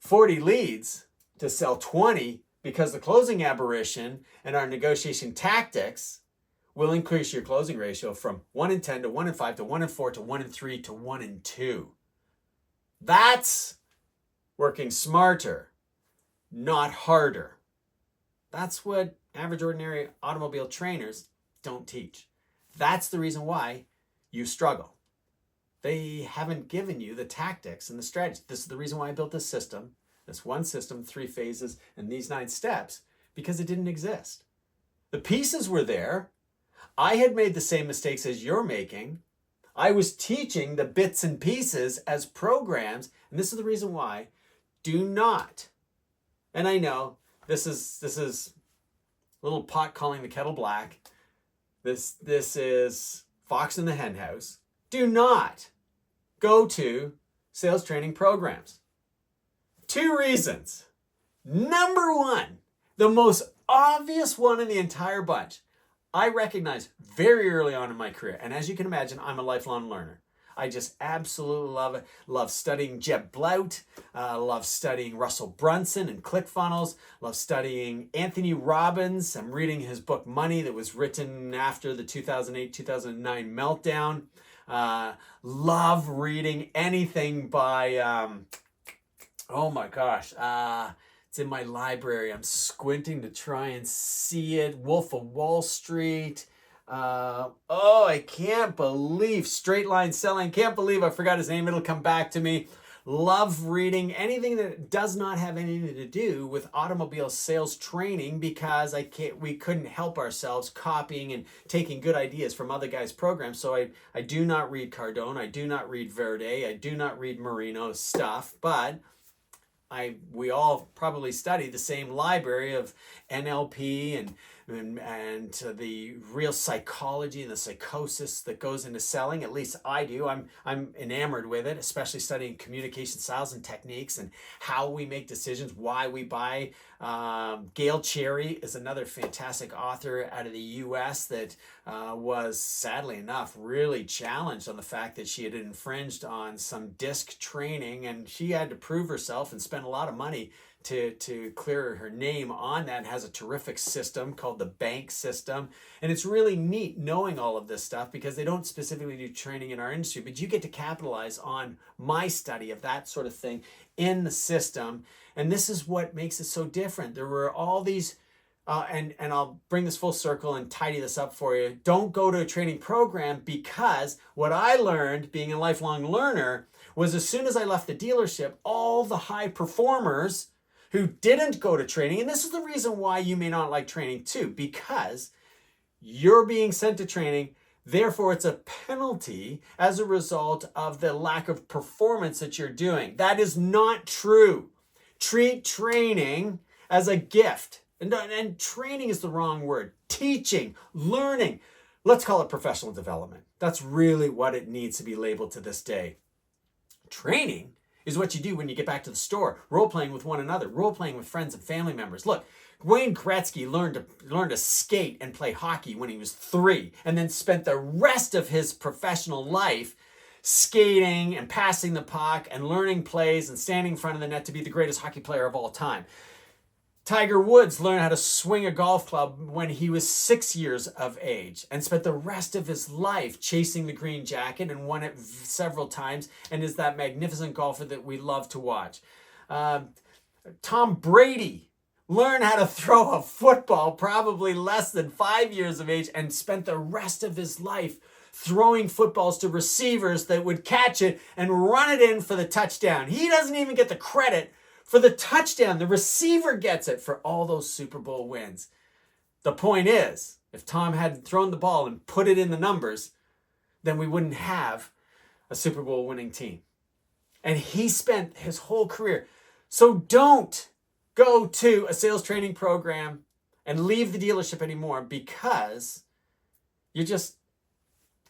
40 leads to sell 20, because the closing aberration and our negotiation tactics will increase your closing ratio from 1 in 10 to 1 in 5 to 1 in 4 to 1 in 3 to 1 in 2. That's working smarter, not harder. That's what average ordinary automobile trainers don't teach. That's the reason why you struggle. They haven't given you the tactics and the strategy. This is the reason why I built this system, this one system, 3 phases, and these 9 steps, because it didn't exist. The pieces were there. I had made the same mistakes as you're making. I was teaching the bits and pieces as programs, and this is the reason why. Do not, and I know this is a little pot calling the kettle black. This is fox in the hen house. Do not go to sales training programs. 2 reasons. Number 1, the most obvious one in the entire bunch, I recognized very early on in my career, and as you can imagine, I'm a lifelong learner. I just absolutely love it. Love studying Jeb Blount. Love studying Russell Brunson and ClickFunnels. Love studying Anthony Robbins. I'm reading his book Money, that was written after the 2008-2009 meltdown. Love reading anything by, oh my gosh, it's in my library. I'm squinting to try and see it. Wolf of Wall Street. I can't believe Straight Line Selling. Can't believe I forgot his name. It'll come back to me. Love reading anything that does not have anything to do with automobile sales training, because we couldn't help ourselves copying and taking good ideas from other guys' programs. So I do not read Cardone. I do not read Verde. I do not read Marino's stuff, but we all probably study the same library of NLP and the real psychology and the psychosis that goes into selling. At least I do. I'm enamored with it, especially studying communication styles and techniques and how we make decisions, why we buy. Gail Cherry is another fantastic author out of the US that was, sadly enough, really challenged on the fact that she had infringed on some disc training, and she had to prove herself and spend a lot of money to clear her name on that. It has a terrific system called the bank system. And it's really neat knowing all of this stuff, because they don't specifically do training in our industry, but you get to capitalize on my study of that sort of thing in the system. And this is what makes it so different. There were all these and I'll bring this full circle and tidy this up for you. Don't go to a training program, because what I learned being a lifelong learner was as soon as I left the dealership, all the high performers who didn't go to training, and this is the reason why you may not like training too, because you're being sent to training, therefore it's a penalty as a result of the lack of performance that you're doing. That is not true. Treat training as a gift. And training is the wrong word. Teaching, learning. Let's call it professional development. That's really what it needs to be labeled to this day. Training is what you do when you get back to the store, role-playing with one another, role-playing with friends and family members. Look, Wayne Gretzky learned to skate and play hockey when he was 3, and then spent the rest of his professional life skating and passing the puck and learning plays and standing in front of the net to be the greatest hockey player of all time. Tiger Woods learned how to swing a golf club when he was 6 years of age and spent the rest of his life chasing the green jacket and won it several times and is that magnificent golfer that we love to watch. Tom Brady learned how to throw a football probably less than 5 years of age and spent the rest of his life throwing footballs to receivers that would catch it and run it in for the touchdown. He doesn't even get the credit for the touchdown. The receiver gets it for all those Super Bowl wins. The point is, if Tom had thrown the ball and put it in the numbers, then we wouldn't have a Super Bowl winning team. And he spent his whole career. So don't go to a sales training program and leave the dealership anymore because you're just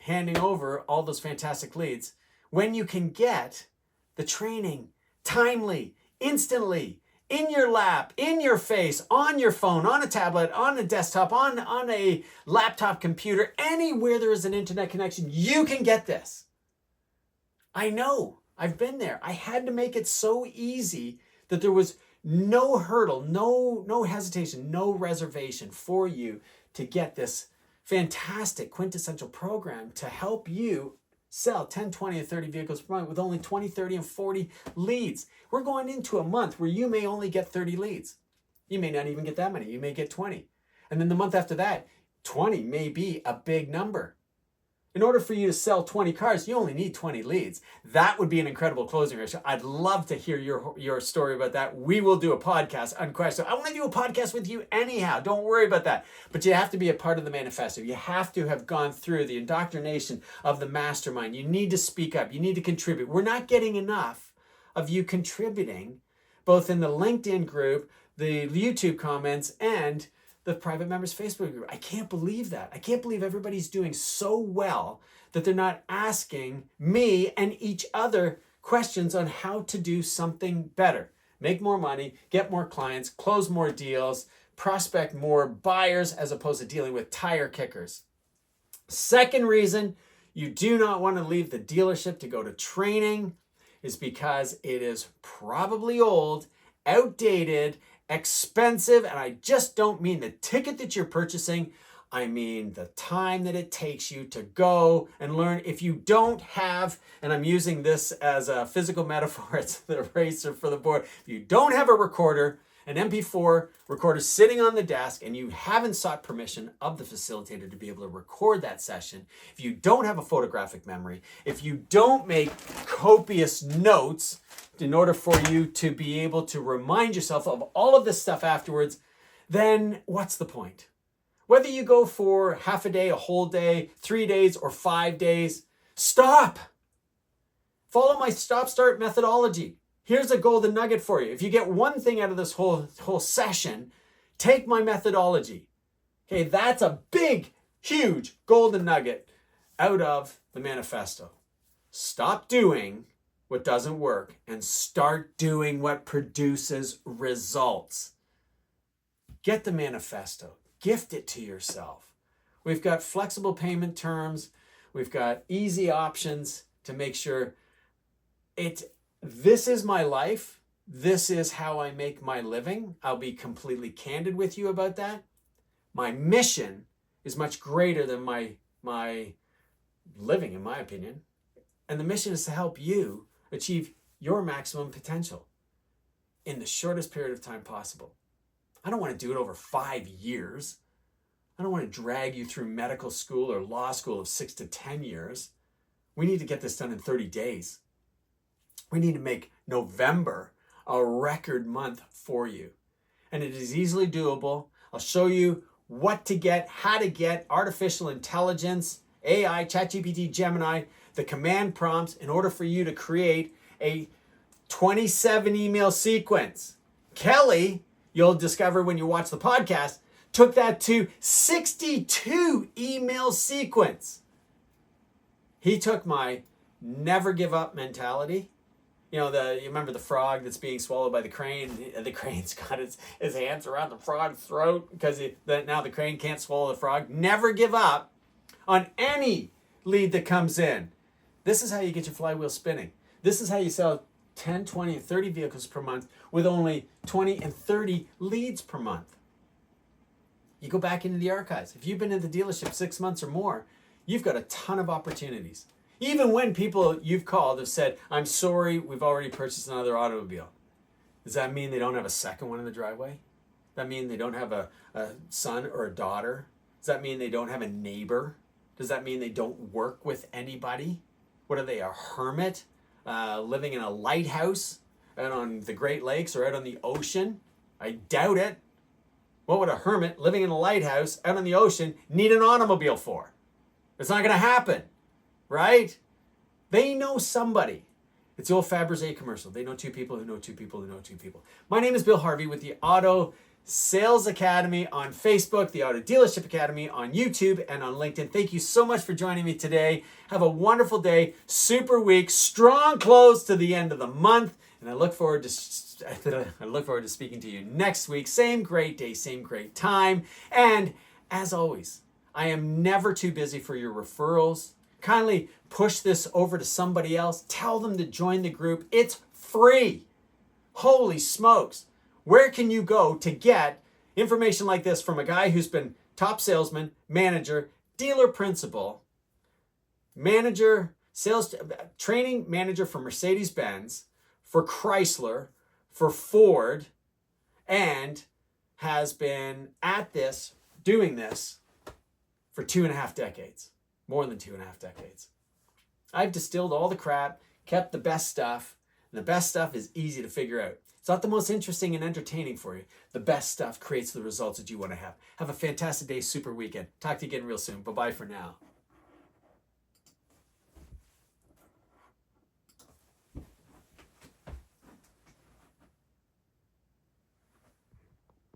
handing over all those fantastic leads when you can get the training timely, instantly, in your lap, in your face, on your phone, on a tablet, on a desktop, on a laptop computer, anywhere there is an internet connection, you can get this. I know, I've been there. I had to make it so easy that there was no hurdle, no hesitation, no reservation for you to get this fantastic quintessential program to help you sell 10, 20, or 30 vehicles per month with only 20, 30, and 40 leads. We're going into a month where you may only get 30 leads. You may not even get that many. You may get 20. And then the month after that, 20 may be a big number. In order for you to sell 20 cars, you only need 20 leads. That would be an incredible closing ratio. I'd love to hear your story about that. We will do a podcast, unquestioned. I want to do a podcast with you anyhow. Don't worry about that. But you have to be a part of the manifesto. You have to have gone through the indoctrination of the mastermind. You need to speak up. You need to contribute. We're not getting enough of you contributing, both in the LinkedIn group, the YouTube comments, and the private members Facebook group. I can't believe that. I can't believe everybody's doing so well that they're not asking me and each other questions on how to do something better. Make more money, get more clients, close more deals, prospect more buyers as opposed to dealing with tire kickers. Second reason you do not want to leave the dealership to go to training is because it is probably old, outdated, expensive, and I just don't mean the ticket that you're purchasing. I mean the time that it takes you to go and learn. If you don't have, and I'm using this as a physical metaphor, it's the eraser for the board. If you don't have a recorder, an MP4 recorder sitting on the desk, and you haven't sought permission of the facilitator to be able to record that session, if you don't have a photographic memory, if you don't make copious notes in order for you to be able to remind yourself of all of this stuff afterwards, then what's the point? Whether you go for half a day, a whole day, 3 days, or 5 days, stop. Follow my stop-start methodology. Here's a golden nugget for you. If you get one thing out of this whole session, take my methodology. Okay, that's a big, huge golden nugget out of the manifesto. Stop doing what doesn't work and start doing what produces results. Get the manifesto. Gift it to yourself. We've got flexible payment terms. We've got easy options to make sure this is my life. This is how I make my living. I'll be completely candid with you about that. My mission is much greater than my living, in my opinion. And the mission is to help you achieve your maximum potential in the shortest period of time possible. I don't want to do it over 5 years. I don't want to drag you through medical school or law school of 6 to 10 years. We need to get this done in 30 days. We need to make November a record month for you. And it is easily doable. I'll show you what to get, how to get artificial intelligence, AI, ChatGPT, Gemini, the command prompts in order for you to create a 27 email sequence. Kelly, you'll discover when you watch the podcast, took that to 62 email sequence. He took my never give up mentality. You remember the frog that's being swallowed by the crane? The crane's got his hands around the frog's throat because now the crane can't swallow the frog. Never give up on any lead that comes in. This is how you get your flywheel spinning. This is how you sell 10, 20, and 30 vehicles per month with only 20 and 30 leads per month. You go back into the archives. If you've been in the dealership 6 months or more, you've got a ton of opportunities. Even when people you've called have said, I'm sorry, we've already purchased another automobile. Does that mean they don't have a second one in the driveway? Does that mean they don't have a son or a daughter? Does that mean they don't have a neighbor? Does that mean they don't work with anybody? What are they, a hermit living in a lighthouse out on the Great Lakes or out on the ocean? I doubt it. What would a hermit living in a lighthouse out on the ocean need an automobile for? It's not going to happen. Right? They know somebody. It's the old Fabergé commercial. They know two people who know two people who know two people. My name is Bill Harvey with the Auto Sales Academy on Facebook, the Auto Dealership Academy on YouTube, and on LinkedIn. Thank you so much for joining me today. Have a wonderful day, super week, strong close to the end of the month, and I look forward to speaking to you next week. Same great day, same great time. And as always, I am never too busy for your referrals. Kindly push this over to somebody else. Tell them to join the group. It's free. Holy smokes. Where can you go to get information like this from a guy who's been top salesman, manager, dealer principal, manager, sales training manager for Mercedes-Benz, for Chrysler, for Ford, and has been at this, doing this for 2.5 decades. More than 2.5 decades. I've distilled all the crap, kept the best stuff, and the best stuff is easy to figure out. It's not the most interesting and entertaining for you. The best stuff creates the results that you want to have. Have a fantastic day, super weekend. Talk to you again real soon. Bye-bye for now.